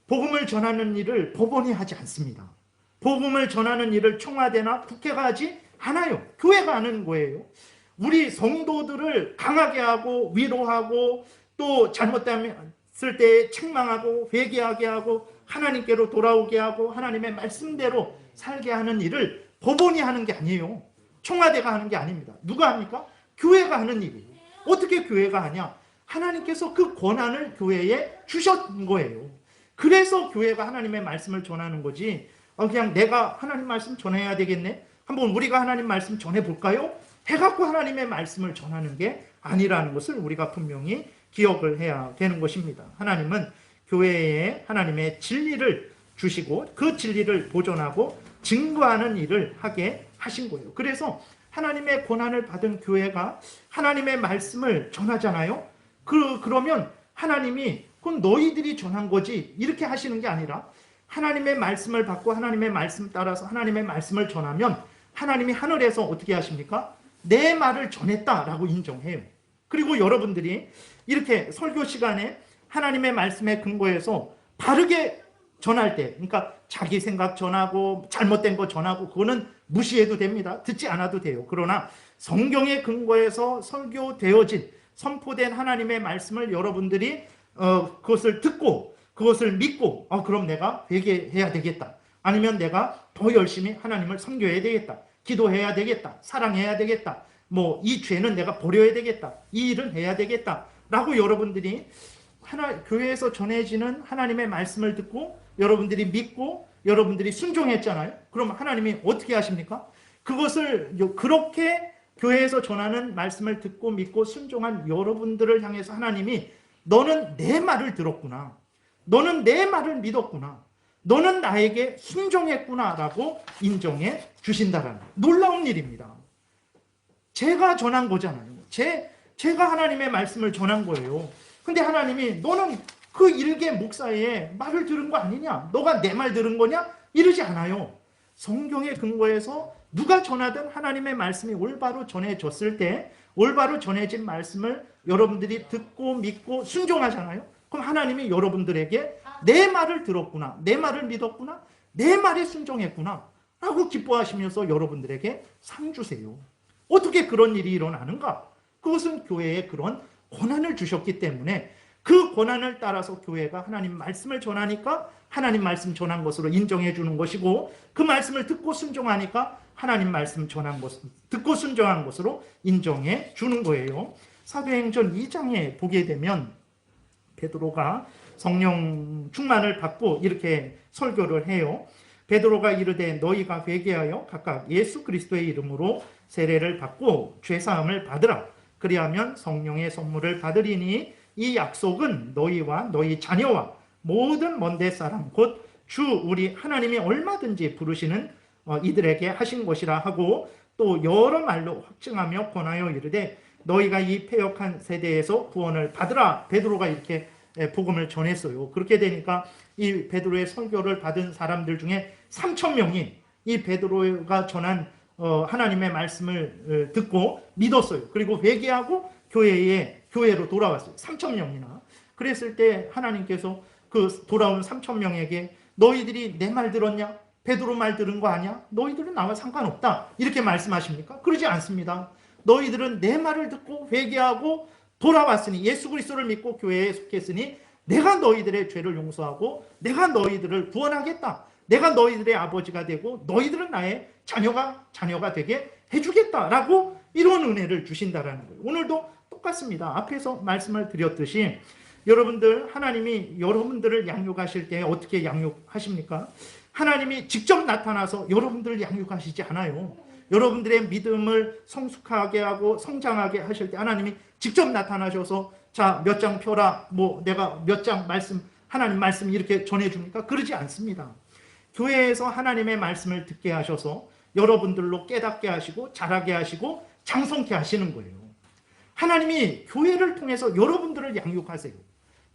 [SPEAKER 1] 복음을 전하는 일을 법원이 하지 않습니다. 복음을 전하는 일을 청와대나 국회가 하지 않아요. 교회가 하는 거예요. 우리 성도들을 강하게 하고 위로하고 또 잘못됐을 때 책망하고 회개하게 하고 하나님께로 돌아오게 하고 하나님의 말씀대로 살게 하는 일을 법원이 하는 게 아니에요. 청와대가 하는 게 아닙니다. 누가 합니까? 교회가 하는 일이에요. 어떻게 교회가 하냐? 하나님께서 그 권한을 교회에 주셨던 거예요. 그래서 교회가 하나님의 말씀을 전하는 거지, 그냥 내가 하나님 말씀 전해야 되겠네? 한번 우리가 하나님 말씀 전해볼까요? 해갖고 하나님의 말씀을 전하는 게 아니라는 것을 우리가 분명히 기억을 해야 되는 것입니다. 하나님은 교회에 하나님의 진리를 주시고 그 진리를 보존하고 증거하는 일을 하게 하신 거예요. 그래서 하나님의 권한을 받은 교회가 하나님의 말씀을 전하잖아요. 그러면 하나님이 그건 너희들이 전한 거지 이렇게 하시는 게 아니라 하나님의 말씀을 받고 하나님의 말씀 따라서 하나님의 말씀을 전하면 하나님이 하늘에서 어떻게 하십니까? 내 말을 전했다라고 인정해요. 그리고 여러분들이 이렇게 설교 시간에 하나님의 말씀에 근거해서 바르게 전할 때, 그러니까 자기 생각 전하고 잘못된 거 전하고 그거는 무시해도 됩니다. 듣지 않아도 돼요. 그러나 성경에 근거해서 설교되어진 선포된 하나님의 말씀을 여러분들이 그것을 듣고 그것을 믿고 그럼 내가 회개해야 되겠다. 아니면 내가 더 열심히 하나님을 섬겨야 되겠다. 기도해야 되겠다. 사랑해야 되겠다. 이 죄는 내가 버려야 되겠다. 이 일은 해야 되겠다. 라고 여러분들이 교회에서 전해지는 하나님의 말씀을 듣고 여러분들이 믿고 여러분들이 순종했잖아요. 그럼 하나님이 어떻게 하십니까? 그것을 그렇게 교회에서 전하는 말씀을 듣고 믿고 순종한 여러분들을 향해서 하나님이 너는 내 말을 들었구나. 너는 내 말을 믿었구나. 너는 나에게 순종했구나 라고 인정해 주신다라는 놀라운 일입니다. 제가 전한 거잖아요. 제가 하나님의 말씀을 전한 거예요. 근데 하나님이 너는 그 일개 목사의 말을 들은 거 아니냐? 너가 내 말 들은 거냐? 이러지 않아요. 성경에 근거해서 누가 전하든 하나님의 말씀이 올바로 전해졌을 때 올바로 전해진 말씀을 여러분들이 듣고 믿고 순종하잖아요. 그럼 하나님이 여러분들에게 내 말을 들었구나, 내 말을 믿었구나, 내 말에 순종했구나 라고 기뻐하시면서 여러분들에게 상 주세요. 어떻게 그런 일이 일어나는가? 그것은 교회에 그런 권한을 주셨기 때문에 그 권한을 따라서 교회가 하나님 말씀을 전하니까 하나님 말씀 전한 것으로 인정해 주는 것이고 그 말씀을 듣고 순종하니까 하나님 말씀 전한 것, 듣고 순종한 것으로 인정해 주는 거예요. 사도행전 2장에 보게 되면 베드로가 성령 충만을 받고 이렇게 설교를 해요. 베드로가 이르되 너희가 회개하여 각각 예수 그리스도의 이름으로 세례를 받고 죄사함을 받으라. 그리하면 성령의 선물을 받으리니 이 약속은 너희와 너희 자녀와 모든 먼데 사람 곧 주 우리 하나님이 얼마든지 부르시는 이들에게 하신 것이라 하고 또 여러 말로 확증하며 권하여 이르되 너희가 이 패역한 세대에서 구원을 받으라. 베드로가 이렇게 복음을 전했어요. 그렇게 되니까 이 베드로의 설교를 받은 사람들 중에 3,000명이 이 베드로가 전한 하나님의 말씀을 듣고 믿었어요. 그리고 회개하고 교회로 돌아왔어요. 3,000명이나. 그랬을 때 하나님께서 그 돌아온 3,000명에게 너희들이 내 말 들었냐? 베드로 말 들은 거 아니야? 너희들은 나와 상관없다. 이렇게 말씀하십니까? 그러지 않습니다. 너희들은 내 말을 듣고 회개하고 돌아왔으니 예수 그리스도를 믿고 교회에 속했으니 내가 너희들의 죄를 용서하고 내가 너희들을 구원하겠다. 내가 너희들의 아버지가 되고 너희들은 나의 자녀가 되게 해주겠다라고 이런 은혜를 주신다라는 거예요. 오늘도 똑같습니다. 앞에서 말씀을 드렸듯이 여러분들 하나님이 여러분들을 양육하실 때 어떻게 양육하십니까? 하나님이 직접 나타나서 여러분들을 양육하시지 않아요. 여러분들의 믿음을 성숙하게 하고 성장하게 하실 때 하나님이 직접 나타나셔서 자, 몇 장 펴라. 뭐 내가 몇 장 말씀 하나님 말씀 이렇게 전해줍니까? 그러지 않습니다. 교회에서 하나님의 말씀을 듣게 하셔서 여러분들로 깨닫게 하시고 자라게 하시고 장성케 하시는 거예요. 하나님이 교회를 통해서 여러분들을 양육하세요.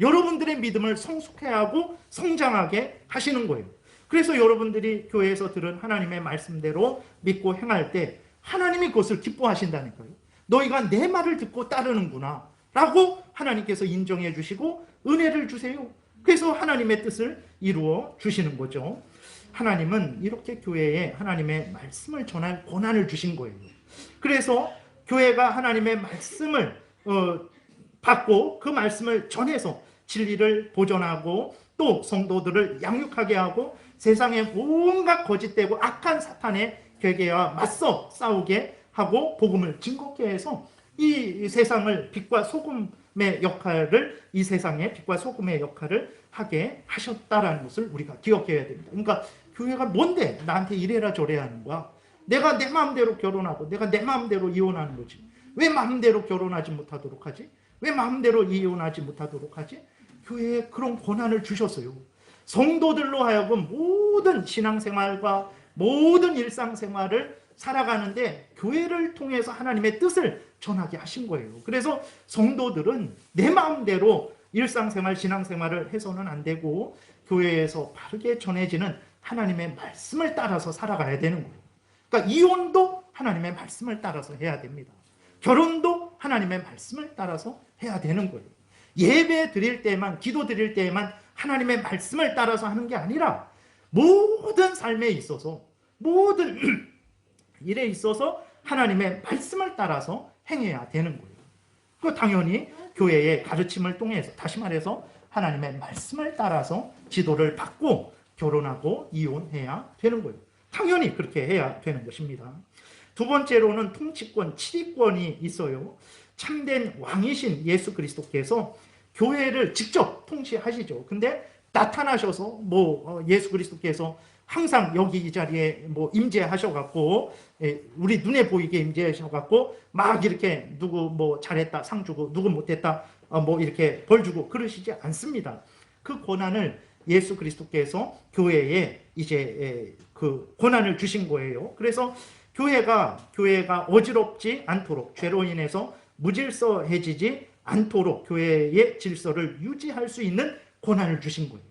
[SPEAKER 1] 여러분들의 믿음을 성숙해 하고 성장하게 하시는 거예요. 그래서 여러분들이 교회에서 들은 하나님의 말씀대로 믿고 행할 때 하나님이 그것을 기뻐하신다니까요. 너희가 내 말을 듣고 따르는구나 라고 하나님께서 인정해 주시고 은혜를 주세요. 그래서 하나님의 뜻을 이루어 주시는 거죠. 하나님은 이렇게 교회에 하나님의 말씀을 전할 권한을 주신 거예요. 그래서 교회가 하나님의 말씀을 받고 그 말씀을 전해서 진리를 보존하고 또 성도들을 양육하게 하고 세상의 온갖 거짓되고 악한 사탄의 괴계와 맞서 싸우게 하고 복음을 증거케 해서 이 세상을 빛과 소금의 역할을 이 세상의 빛과 소금의 역할을 하게 하셨다라는 것을 우리가 기억해야 됩니다. 그러니까 교회가 뭔데 나한테 이래라 저래야 하는 거야. 내가 내 마음대로 결혼하고 내가 내 마음대로 이혼하는 거지. 왜 마음대로 결혼하지 못하도록 하지? 왜 마음대로 이혼하지 못하도록 하지? 교회에 그런 권한을 주셨어요. 성도들로 하여금 모든 신앙생활과 모든 일상생활을 살아가는데 교회를 통해서 하나님의 뜻을 전하게 하신 거예요. 그래서 성도들은 내 마음대로 일상생활, 신앙생활을 해서는 안 되고 교회에서 바르게 전해지는 하나님의 말씀을 따라서 살아가야 되는 거예요. 그러니까 이혼도 하나님의 말씀을 따라서 해야 됩니다. 결혼도 하나님의 말씀을 따라서 해야 되는 거예요. 예배 드릴 때만, 기도 드릴 때만 하나님의 말씀을 따라서 하는 게 아니라 모든 삶에 있어서, 모든 일에 있어서 하나님의 말씀을 따라서 행해야 되는 거예요. 그 당연히 교회의 가르침을 통해서, 다시 말해서 하나님의 말씀을 따라서 지도를 받고 결혼하고 이혼해야 되는 거예요. 당연히 그렇게 해야 되는 것입니다. 두 번째로는 통치권, 치리권이 있어요. 참된 왕이신 예수 그리스도께서 교회를 직접 통치하시죠. 근데 나타나셔서 예수 그리스도께서 항상 여기 이 자리에 임재하셔갖고 우리 눈에 보이게 임재하셔갖고 막 이렇게 누구 잘했다 상 주고 누구 못했다 이렇게 벌 주고 그러시지 않습니다. 그 권한을 예수 그리스도께서 교회에 이제 그 권한을 주신 거예요. 그래서 교회가 어지럽지 않도록, 죄로 인해서 무질서해지지 않도록 교회의 질서를 유지할 수 있는 권한을 주신 거예요.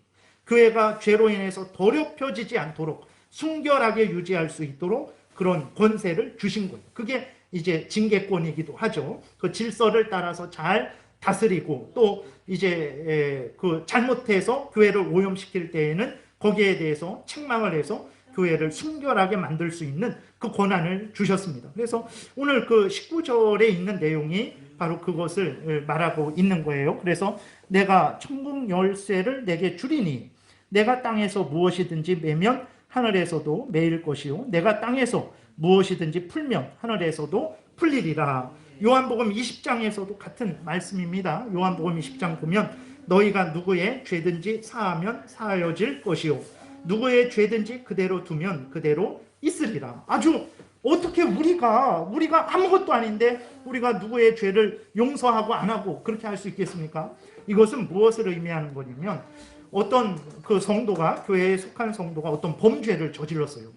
[SPEAKER 1] 교회가 죄로 인해서 더럽혀지지 않도록 순결하게 유지할 수 있도록 그런 권세를 주신 거예요. 그게 이제 징계권이기도 하죠. 그 질서를 따라서 잘 다스리고 또 이제 그 잘못해서 교회를 오염시킬 때에는 거기에 대해서 책망을 해서 교회를 순결하게 만들 수 있는 그 권한을 주셨습니다. 그래서 오늘 그 19절에 있는 내용이 바로 그것을 말하고 있는 거예요. 그래서 내가 천국 열쇠를 내게 주리니 내가 땅에서 무엇이든지 매면 하늘에서도 매일 것이요 내가 땅에서 무엇이든지 풀면 하늘에서도 풀리리라. 요한복음 20장에서도 같은 말씀입니다. 요한복음 20장 보면 너희가 누구의 죄든지 사하면 사하여질 것이요 누구의 죄든지 그대로 두면 그대로 있으리라. 아주 어떻게 우리가 아무것도 아닌데 우리가 누구의 죄를 용서하고 안 하고 그렇게 할 수 있겠습니까? 이것은 무엇을 의미하는 거냐면 어떤 그 성도가, 교회에 속한 성도가 어떤 범죄를 저질렀어요.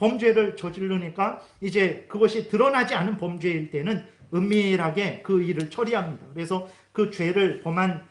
[SPEAKER 1] 범죄를 저지르니까 이제 그것이 드러나지 않은 범죄일 때는 은밀하게 그 일을 처리합니다. 그래서 그 죄를 범한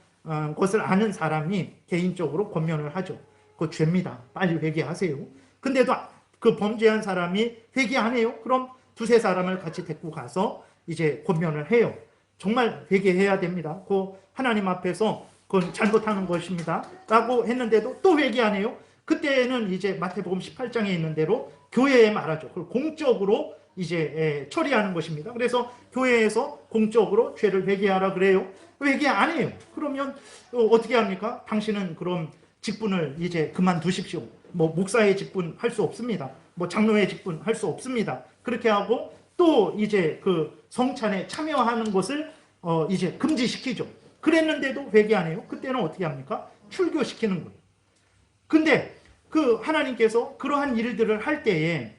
[SPEAKER 1] 것을 아는 사람이 개인적으로 권면을 하죠. 그거 죄입니다. 빨리 회개하세요. 근데도 그 범죄한 사람이 회개 안 해요? 그럼 두세 사람을 같이 데리고 가서 이제 권면을 해요. 정말 회개해야 됩니다. 그 하나님 앞에서 그건 잘못하는 것입니다. 라고 했는데도 또 회개 안 해요? 그때는 이제 마태복음 18장에 있는 대로 교회에 말하죠. 그걸 공적으로 이제 처리하는 것입니다. 그래서 교회에서 공적으로 죄를 회개하라 그래요. 회개 안 해요. 그러면 어떻게 합니까? 당신은 그럼 직분을 이제 그만두십시오. 뭐 목사의 직분 할 수 없습니다. 뭐 장로의 직분 할 수 없습니다. 그렇게 하고 또 이제 그 성찬에 참여하는 것을 이제 금지시키죠. 그랬는데도 회개 안 해요. 그때는 어떻게 합니까? 출교시키는 거예요. 근데 그 하나님께서 그러한 일들을 할 때에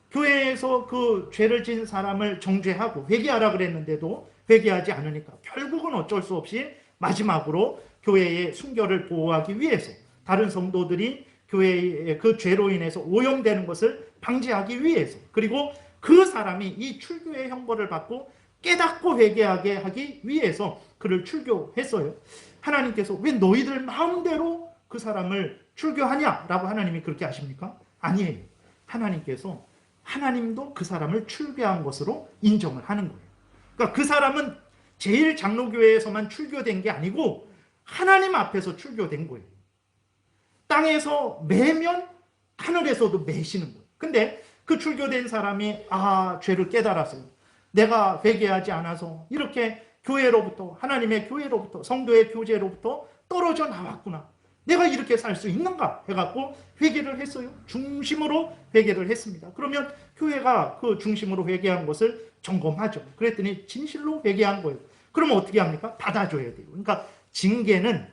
[SPEAKER 1] 교회에서 그 죄를 지은 사람을 정죄하고 회개하라 그랬는데도 회개하지 않으니까 결국은 어쩔 수 없이 마지막으로 교회의 순결을 보호하기 위해서 다른 성도들이 교회의 그 죄로 인해서 오염되는 것을 방지하기 위해서 그리고 그 사람이 이 출교의 형벌을 받고 깨닫고 회개하게 하기 위해서 그를 출교했어요. 하나님께서 왜 너희들 마음대로 그 사람을 출교하냐라고 하나님이 그렇게 하십니까? 아니에요. 하나님도 그 사람을 출교한 것으로 인정을 하는 거예요. 그러니까 그 사람은 제일 장로교회에서만 출교된 게 아니고 하나님 앞에서 출교된 거예요. 땅에서 매면 하늘에서도 매시는 거예요. 근데 그 출교된 사람이 죄를 깨달았어요. 내가 회개하지 않아서 이렇게 교회로부터 하나님의 교회로부터 성도의 교제로부터 떨어져 나왔구나. 내가 이렇게 살 수 있는가 해갖고 회개를 했어요. 중심으로 회개를 했습니다. 그러면 교회가 그 중심으로 회개한 것을 점검하죠. 그랬더니 진실로 회개한 거예요. 그러면 어떻게 합니까? 받아줘야 돼요. 그러니까 징계는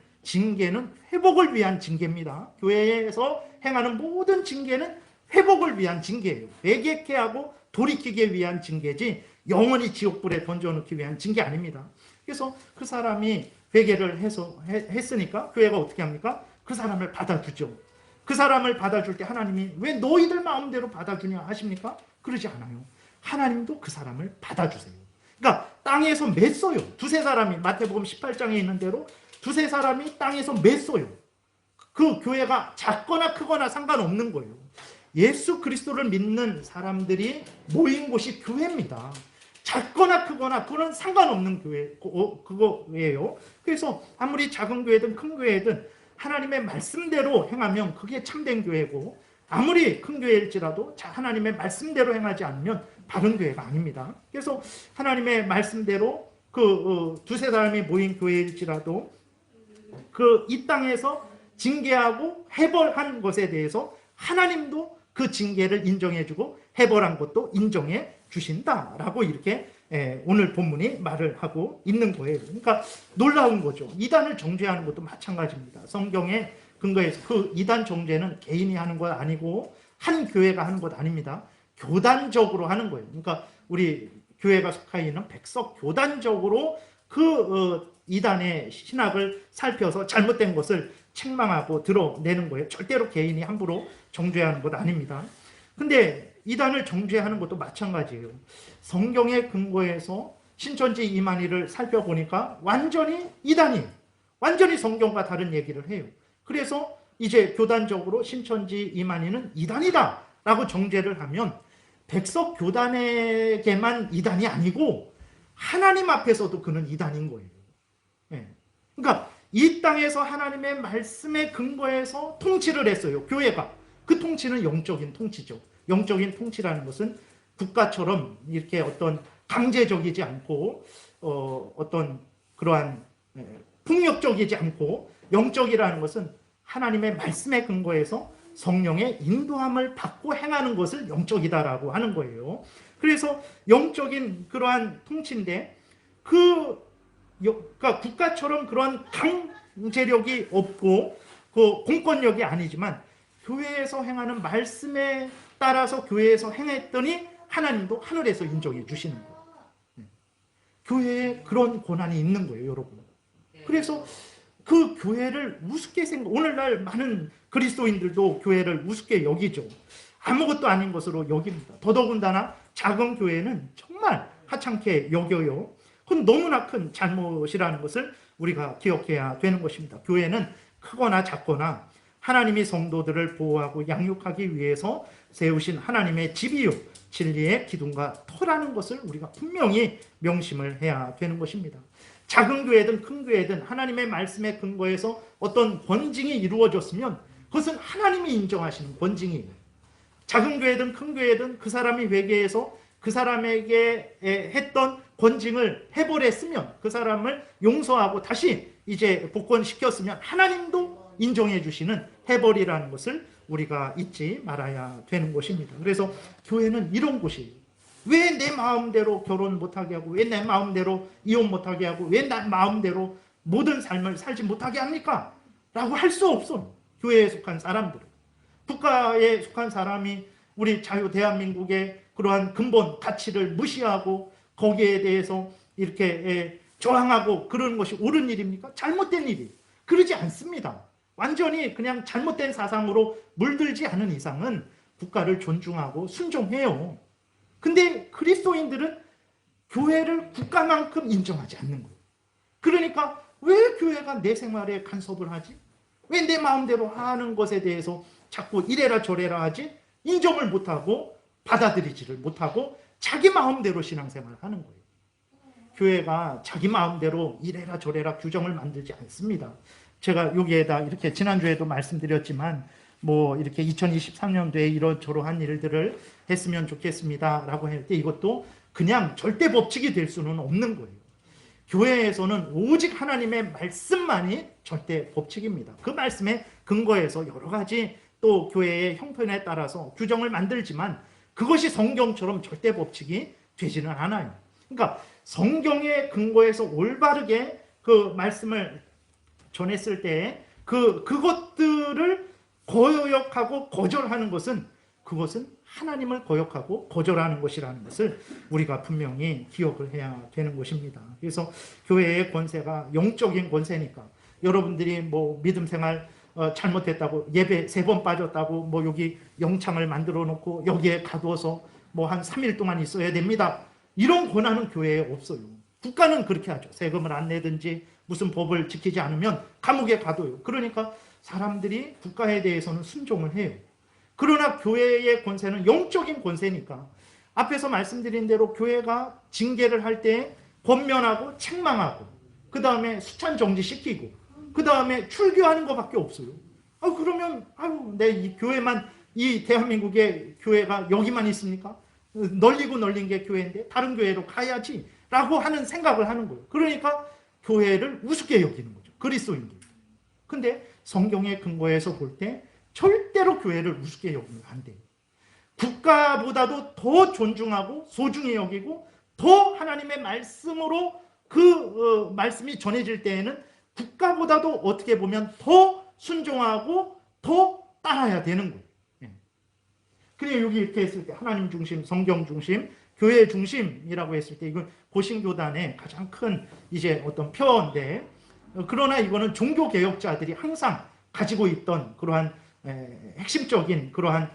[SPEAKER 1] 회복을 위한 징계입니다. 교회에서 행하는 모든 징계는 회복을 위한 징계예요. 회개케 하고 돌이키기 위한 징계지 영원히 지옥불에 던져놓기 위한 징계 아닙니다. 그래서 그 사람이 회개를 했으니까 교회가 어떻게 합니까? 그 사람을 받아주죠. 그 사람을 받아줄 때 하나님이 왜 너희들 마음대로 받아주냐 하십니까? 그러지 않아요. 하나님도 그 사람을 받아주세요. 그러니까 땅에서 맸어요. 두세 사람이 마태복음 18장에 있는 대로 두세 사람이 땅에서 맸어요. 그 교회가 작거나 크거나 상관없는 거예요. 예수 그리스도를 믿는 사람들이 모인 곳이 교회입니다. 작거나 크거나 그건 상관없는 교회, 그거예요. 그래서 아무리 작은 교회든 큰 교회든 하나님의 말씀대로 행하면 그게 참된 교회고 아무리 큰 교회일지라도 하나님의 말씀대로 행하지 않으면 바른 교회가 아닙니다. 그래서 하나님의 말씀대로 두세 사람이 모인 교회일지라도 이 땅에서 징계하고 해벌한 것에 대해서 하나님도 그 징계를 인정해주고 해벌한 것도 인정해 주신다라고 이렇게 오늘 본문이 말을 하고 있는 거예요. 그러니까 놀라운 거죠. 이단을 정죄하는 것도 마찬가지입니다. 성경에 근거해서 그 이단 정죄는 개인이 하는 것 아니고 한 교회가 하는 것 아닙니다. 교단적으로 하는 거예요. 그러니까 우리 교회가 속해 있는 백석 교단적으로 이단의 신학을 살펴서 잘못된 것을 책망하고 드러내는 거예요. 절대로 개인이 함부로 정죄하는 것 아닙니다. 근데 이단을 정죄하는 것도 마찬가지예요. 성경의 근거에서 신천지 이만희를 살펴보니까 완전히 이단이에요. 완전히 성경과 다른 얘기를 해요. 그래서 이제 교단적으로 신천지 이만희는 이단이다 라고 정죄를 하면 백석 교단에게만 이단이 아니고 하나님 앞에서도 그는 이단인 거예요. 그러니까 이 땅에서 하나님의 말씀에 근거해서 통치를 했어요. 교회가. 그 통치는 영적인 통치죠. 영적인 통치라는 것은 국가처럼 이렇게 어떤 강제적이지 않고 어떤 그러한 폭력적이지 않고 영적이라는 것은 하나님의 말씀에 근거해서 성령의 인도함을 받고 행하는 것을 영적이다라고 하는 거예요. 그래서 영적인 그러한 통치인데 그러니까 국가처럼 그러한 강제력이 없고 그 공권력이 아니지만 교회에서 행하는 말씀에 따라서 교회에서 행했더니 하나님도 하늘에서 인정해 주시는 거예요. 교회에 그런 권한이 있는 거예요, 여러분. 그래서 그 교회를 우습게 오늘날 많은 그리스도인들도 교회를 우습게 여기죠. 아무것도 아닌 것으로 여깁니다. 더더군다나 작은 교회는 정말 하찮게 여겨요. 그건 너무나 큰 잘못이라는 것을 우리가 기억해야 되는 것입니다. 교회는 크거나 작거나 하나님이 성도들을 보호하고 양육하기 위해서 세우신 하나님의 집이요 진리의 기둥과 터라는 것을 우리가 분명히 명심을 해야 되는 것입니다. 작은 교회든 큰 교회든 하나님의 말씀에 근거해서 어떤 권징이 이루어졌으면 그것은 하나님이 인정하시는 권징이에요. 작은 교회든 큰 교회든 그 사람이 회개해서 그 사람에게 했던 권징을 해버렸으면, 그 사람을 용서하고 다시 이제 복권시켰으면 하나님도 인정해 주시는 해버리라는 것을 우리가 잊지 말아야 되는 것입니다. 그래서 교회는 이런 곳이에요. 왜 내 마음대로 결혼 못하게 하고, 왜 내 마음대로 이혼 못하게 하고, 왜 내 마음대로 모든 삶을 살지 못하게 합니까? 라고 할 수 없어요. 교회에 속한 사람들은. 국가에 속한 사람이 우리 자유 대한민국의 그러한 근본 가치를 무시하고 거기에 대해서 이렇게 저항하고 그러는 것이 옳은 일입니까? 잘못된 일이에요. 그러지 않습니다. 완전히 그냥 잘못된 사상으로 물들지 않은 이상은 국가를 존중하고 순종해요. 근데 그리스도인들은 교회를 국가만큼 인정하지 않는 거예요. 그러니까 왜 교회가 내 생활에 간섭을 하지? 왜 내 마음대로 하는 것에 대해서 자꾸 이래라 저래라 하지? 인정을 못하고 받아들이지를 못하고 자기 마음대로 신앙생활을 하는 거예요. 교회가 자기 마음대로 이래라 저래라 규정을 만들지 않습니다. 제가 여기에다 이렇게 지난주에도 말씀드렸지만 뭐 이렇게 2023년도에 이러저러한 일들을 했으면 좋겠습니다 라고 할 때 이것도 그냥 절대 법칙이 될 수는 없는 거예요. 교회에서는 오직 하나님의 말씀만이 절대 법칙입니다. 그 말씀에 근거해서 여러 가지 또 교회의 형편에 따라서 규정을 만들지만 그것이 성경처럼 절대 법칙이 되지는 않아요. 그러니까 성경에 근거해서 올바르게 그 말씀을 전했을 때 그것들을 거역하고 거절하는 것은 그것은 하나님을 거역하고 거절하는 것이라는 것을 우리가 분명히 기억을 해야 되는 것입니다. 그래서 교회의 권세가 영적인 권세니까 여러분들이 뭐 믿음 생활 잘못했다고 예배 3번 빠졌다고 뭐 여기 영창을 만들어 놓고 여기에 가두어서 뭐 한 3일 동안 있어야 됩니다. 이런 권한은 교회에 없어요. 국가는 그렇게 하죠. 세금을 안 내든지 무슨 법을 지키지 않으면 감옥에 가둬요. 그러니까 사람들이 국가에 대해서는 순종을 해요. 그러나 교회의 권세는 영적인 권세니까 앞에서 말씀드린 대로 교회가 징계를 할 때 권면하고 책망하고 그 다음에 수찬 정지시키고 그 다음에 출교하는 것밖에 없어요. 그러면 내 이 교회만, 이 대한민국의 교회가 여기만 있습니까? 널리고 널린 게 교회인데 다른 교회로 가야지 라고 하는 생각을 하는 거예요. 그러니까 교회를 우습게 여기는 거죠. 그리스도인들. 근데 성경의 근거에서 볼 때 절대로 교회를 우습게 여기면 안 돼요. 국가보다도 더 존중하고 소중히 여기고 더 하나님의 말씀으로 그 말씀이 전해질 때에는 국가보다도 어떻게 보면 더 순종하고 더 따라야 되는 거예요. 그래 여기 이렇게 했을 때 하나님 중심, 성경 중심, 교회 중심이라고 했을 때 이건 고신교단의 가장 큰 이제 어떤 표어인데, 그러나 이거는 종교 개혁자들이 항상 가지고 있던 그러한 핵심적인 그러한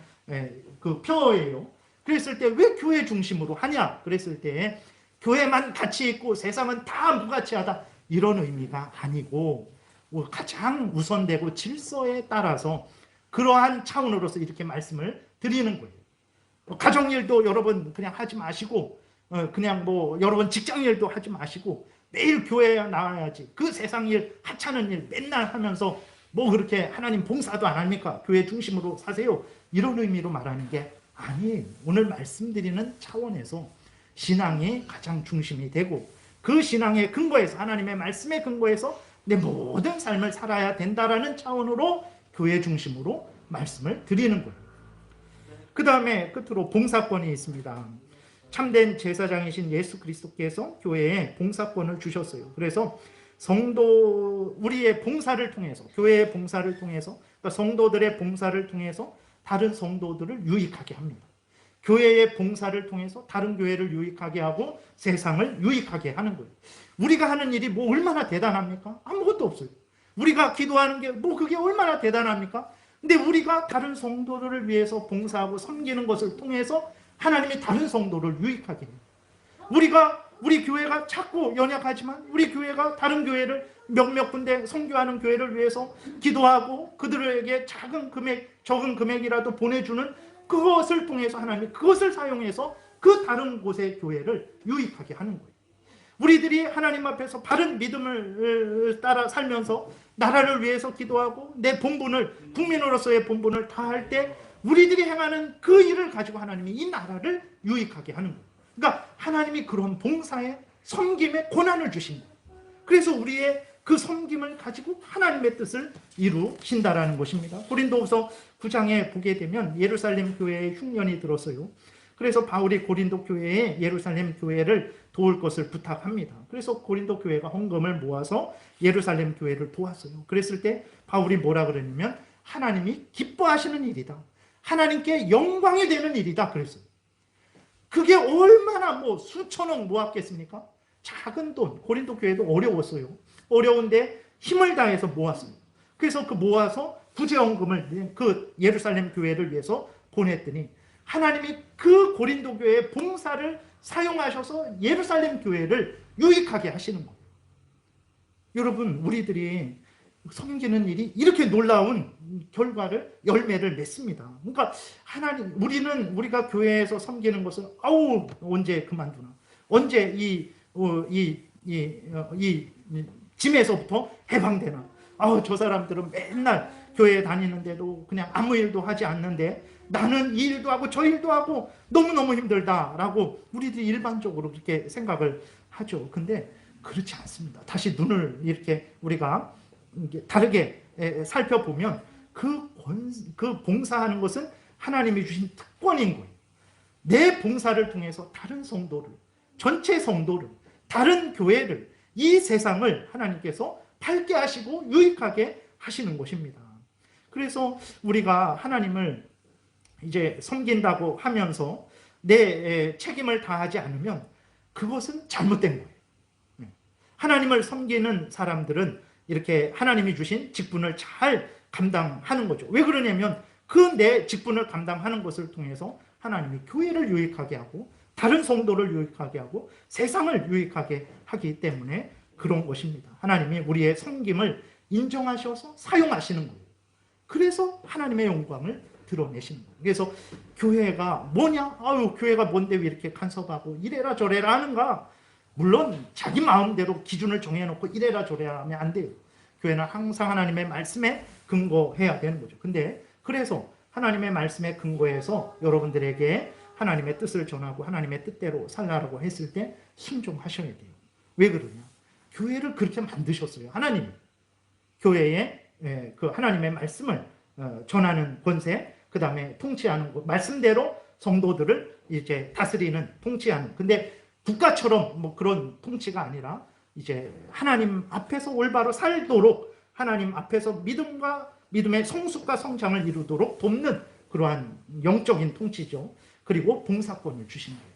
[SPEAKER 1] 그 표어예요. 그랬을 때 왜 교회 중심으로 하냐? 그랬을 때 교회만 가치 있고 세상은 다 무가치하다 이런 의미가 아니고 가장 우선되고 질서에 따라서 그러한 차원으로서 이렇게 말씀을 드리는 거예요. 가정일도 여러분 그냥 하지 마시고 그냥 뭐 여러분 직장일도 하지 마시고 매일 교회에 나와야지. 그 세상일 하찮은 일 맨날 하면서 뭐 그렇게 하나님 봉사도 안 합니까? 교회 중심으로 사세요. 이런 의미로 말하는 게 아니에요. 오늘 말씀드리는 차원에서 신앙이 가장 중심이 되고 그 신앙의 근거에서 하나님의 말씀의 근거에서 내 모든 삶을 살아야 된다라는 차원으로 교회 중심으로 말씀을 드리는 거예요. 그 다음에 끝으로 봉사권이 있습니다. 참된 제사장이신 예수 그리스도께서 교회에 봉사권을 주셨어요. 그래서 성도 우리의 봉사를 통해서 교회의 봉사를 통해서 그러니까 성도들의 봉사를 통해서 다른 성도들을 유익하게 합니다. 교회의 봉사를 통해서 다른 교회를 유익하게 하고 세상을 유익하게 하는 거예요. 우리가 하는 일이 뭐 얼마나 대단합니까? 아무것도 없어요. 우리가 기도하는 게 뭐 그게 얼마나 대단합니까? 근데 우리가 다른 성도들을 위해서 봉사하고 섬기는 것을 통해서 하나님이 다른 성도를 유익하게 해요. 우리 교회가 작고 연약하지만 우리 교회가 다른 교회를 몇몇 군데 선교하는 교회를 위해서 기도하고 그들에게 작은 금액, 적은 금액이라도 보내주는 그것을 통해서 하나님이 그것을 사용해서 그 다른 곳의 교회를 유익하게 하는 거예요. 우리들이 하나님 앞에서 바른 믿음을 따라 살면서 나라를 위해서 기도하고 내 본분을, 국민으로서의 본분을 다할 때 우리들이 행하는 그 일을 가지고 하나님이 이 나라를 유익하게 하는 거예요. 그러니까 하나님이 그런 봉사에, 섬김에 권한을 주신 거예요. 그래서 우리의 그 섬김을 가지고 하나님의 뜻을 이루신다라는 것입니다. 고린도후서 9장에 보게 되면 예루살렘 교회에 흉년이 들었어요. 그래서 바울이 고린도 교회에 예루살렘 교회를 도울 것을 부탁합니다. 그래서 고린도 교회가 헌금을 모아서 예루살렘 교회를 도왔어요. 그랬을 때 바울이 뭐라 그러냐면 하나님이 기뻐하시는 일이다. 하나님께 영광이 되는 일이다 그랬어요. 그게 얼마나 뭐 수천억 모았겠습니까? 작은 돈, 고린도 교회도 어려웠어요. 어려운데 힘을 다해서 모았어요. 그래서 그 모아서 구제헌금을 그 예루살렘 교회를 위해서 보냈더니 하나님이 그 고린도 교회의 봉사를 사용하셔서 예루살렘 교회를 유익하게 하시는 거예요. 여러분, 우리들이 섬기는 일이 이렇게 놀라운 결과를, 열매를 맺습니다. 그러니까 우리가 교회에서 섬기는 것을 언제 그만두나, 언제 이 짐에서부터 해방되나, 저 사람들은 맨날 교회에 다니는데도 그냥 아무 일도 하지 않는데 나는 이 일도 하고 저 일도 하고 너무너무 힘들다라고 우리들이 일반적으로 그렇게 생각을 하죠. 근데 그렇지 않습니다. 다시 눈을 이렇게 우리가 다르게 살펴보면 그 봉사하는 것은 하나님이 주신 특권인 거예요. 내 봉사를 통해서 다른 성도를, 전체 성도를, 다른 교회를, 이 세상을 하나님께서 밝게 하시고 유익하게 하시는 것입니다. 그래서 우리가 하나님을 이제 섬긴다고 하면서 내 책임을 다하지 않으면 그것은 잘못된 거예요. 하나님을 섬기는 사람들은 이렇게 하나님이 주신 직분을 잘 감당하는 거죠. 왜 그러냐면 그 내 직분을 감당하는 것을 통해서 하나님이 교회를 유익하게 하고 다른 성도를 유익하게 하고 세상을 유익하게 하기 때문에 그런 것입니다. 하나님이 우리의 섬김을 인정하셔서 사용하시는 거예요. 그래서 하나님의 영광을 드러내시는 거예요. 그래서 교회가 뭐냐? 교회가 뭔데 왜 이렇게 간섭하고 이래라 저래라 하는가? 물론 자기 마음대로 기준을 정해놓고 이래라 저래라 하면 안 돼요. 교회는 항상 하나님의 말씀에 근거해야 되는 거죠. 근데 그래서 하나님의 말씀에 근거해서 여러분들에게 하나님의 뜻을 전하고 하나님의 뜻대로 살라고 했을 때 순종하셔야 돼요. 왜 그러냐? 교회를 그렇게 만드셨어요. 하나님이. 교회에 그 하나님의 말씀을 전하는 권세, 그 다음에 통치하는 것, 말씀대로 성도들을 이제 다스리는, 통치하는. 근데 국가처럼 뭐 그런 통치가 아니라 이제 하나님 앞에서 올바로 살도록 하나님 앞에서 믿음의 성숙과 성장을 이루도록 돕는 그러한 영적인 통치죠. 그리고 봉사권을 주신 거예요.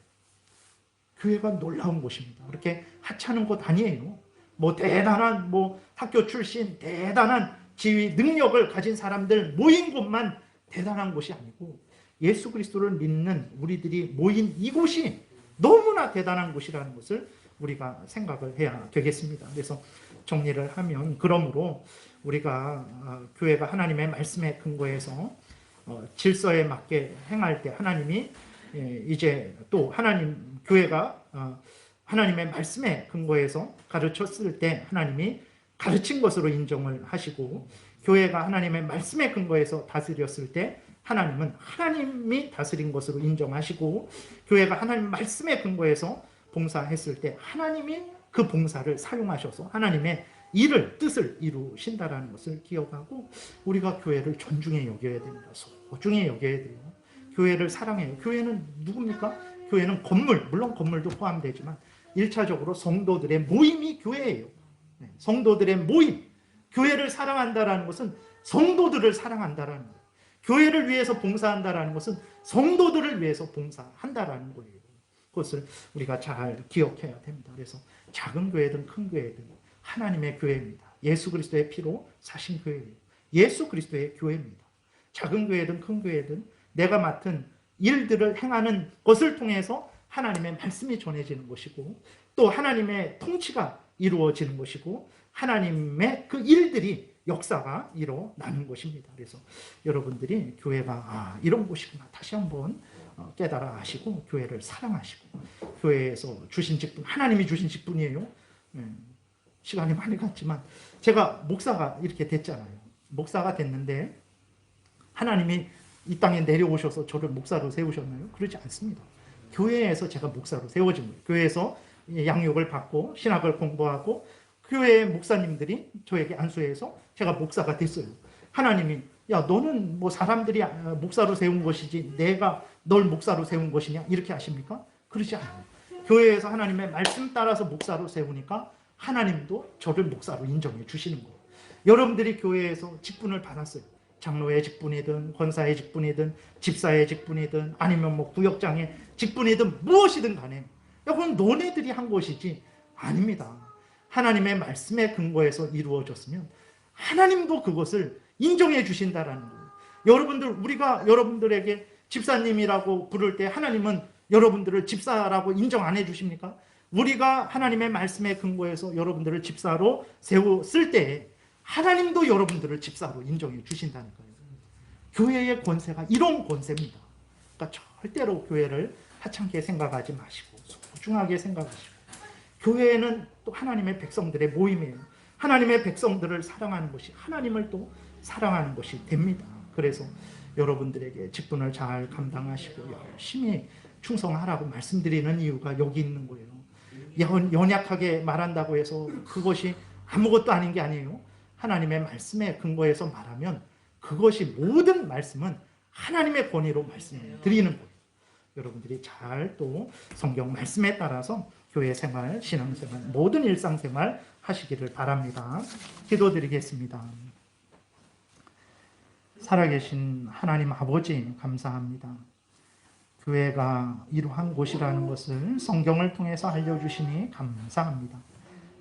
[SPEAKER 1] 교회가 놀라운 곳입니다. 그렇게 하찮은 곳 아니에요. 뭐 대단한 학교 출신, 대단한 지위, 능력을 가진 사람들 모인 곳만 대단한 곳이 아니고 예수 그리스도를 믿는 우리들이 모인 이곳이 너무나 대단한 곳이라는 것을 우리가 생각을 해야 되겠습니다. 그래서 정리를 하면, 그러므로 우리가 교회가 하나님의 말씀에 근거해서 질서에 맞게 행할 때 하나님이 이제 또 교회가 하나님의 말씀에 근거해서 가르쳤을 때 하나님이 가르친 것으로 인정을 하시고, 교회가 하나님의 말씀에 근거해서 다스렸을 때 하나님은 하나님이 다스린 것으로 인정하시고, 교회가 하나님 말씀에 근거해서 봉사했을 때 하나님이 그 봉사를 사용하셔서 하나님의 일을, 뜻을 이루신다라는 것을 기억하고 우리가 교회를 존중해 여겨야 됩니다. 소중히 여겨야 돼요. 교회를 사랑해요. 교회는 누굽니까? 교회는 건물, 물론 건물도 포함되지만 1차적으로 성도들의 모임이 교회예요. 성도들의 모임. 교회를 사랑한다라는 것은 성도들을 사랑한다라는 거예요. 교회를 위해서 봉사한다라는 것은 성도들을 위해서 봉사한다라는 거예요. 그것을 우리가 잘 기억해야 됩니다. 그래서 작은 교회든 큰 교회든 하나님의 교회입니다. 예수 그리스도의 피로 사신 교회예요. 예수 그리스도의 교회입니다. 작은 교회든 큰 교회든 내가 맡은 일들을 행하는 것을 통해서 하나님의 말씀이 전해지는 것이고 또 하나님의 통치가 이루어지는 것이고 하나님의 그 일들이 역사가 일어나는 것입니다. 그래서 여러분들이 교회가 이런 곳이구나 다시 한번 깨달아 하시고 교회를 사랑하시고 교회에서 주신 직분, 하나님이 주신 직분이에요. 시간이 많이 갔지만 제가 목사가 이렇게 됐잖아요. 목사가 됐는데 하나님이 이 땅에 내려오셔서 저를 목사로 세우셨나요? 그러지 않습니다. 교회에서 제가 목사로 세워진 거예요. 교회에서 양육을 받고 신학을 공부하고 교회 목사님들이 저에게 안수해서 제가 목사가 됐어요. 하나님이 야 너는 뭐 사람들이 목사로 세운 것이지 내가 널 목사로 세운 것이냐 이렇게 하십니까? 그러지 않아요. 교회에서 하나님의 말씀 따라서 목사로 세우니까 하나님도 저를 목사로 인정해 주시는 거예요. 여러분들이 교회에서 직분을 받았어요. 장로의 직분이든 권사의 직분이든 집사의 직분이든 아니면 뭐 구역장의 직분이든 무엇이든 간에 야 그건 너네들이 한 것이지 아닙니다. 하나님의 말씀에 근거해서 이루어졌으면 하나님도 그것을 인정해 주신다라는 거예요. 여러분들 우리가 여러분들에게 집사님이라고 부를 때 하나님은 여러분들을 집사라고 인정 안 해 주십니까? 우리가 하나님의 말씀에 근거해서 여러분들을 집사로 세웠을 때 하나님도 여러분들을 집사로 인정해 주신다니까요. 교회의 권세가 이런 권세입니다. 그러니까 절대로 교회를 하찮게 생각하지 마시고 소중하게 생각하시고 교회는 또 하나님의 백성들의 모임이에요. 하나님의 백성들을 사랑하는 것이 하나님을 또 사랑하는 것이 됩니다. 그래서 여러분들에게 직분을 잘 감당하시고 열심히 충성하라고 말씀드리는 이유가 여기 있는 거예요. 연약하게 말한다고 해서 그것이 아무것도 아닌 게 아니에요. 하나님의 말씀에 근거해서 말하면 그것이 모든 말씀은 하나님의 권위로 말씀을 드리는 거예요. 여러분들이 잘 또 성경 말씀에 따라서 교회 생활, 신앙생활, 모든 일상생활 하시기를 바랍니다. 기도드리겠습니다. 살아계신 하나님 아버지 감사합니다. 교회가 이러한 곳이라는 것을 성경을 통해서 알려주시니 감사합니다.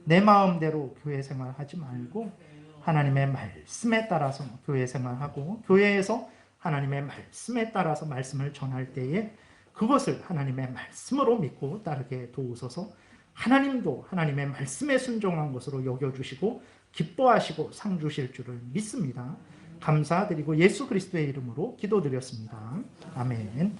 [SPEAKER 1] 내 마음대로 교회 생활하지 말고 하나님의 말씀에 따라서 교회 생활하고 교회에서 하나님의 말씀에 따라서 말씀을 전할 때에 그것을 하나님의 말씀으로 믿고 따르게 도우소서. 하나님도 하나님의 말씀에 순종한 것으로 여겨주시고 기뻐하시고 상 주실 줄을 믿습니다. 감사드리고 예수 그리스도의 이름으로 기도드렸습니다. 아멘.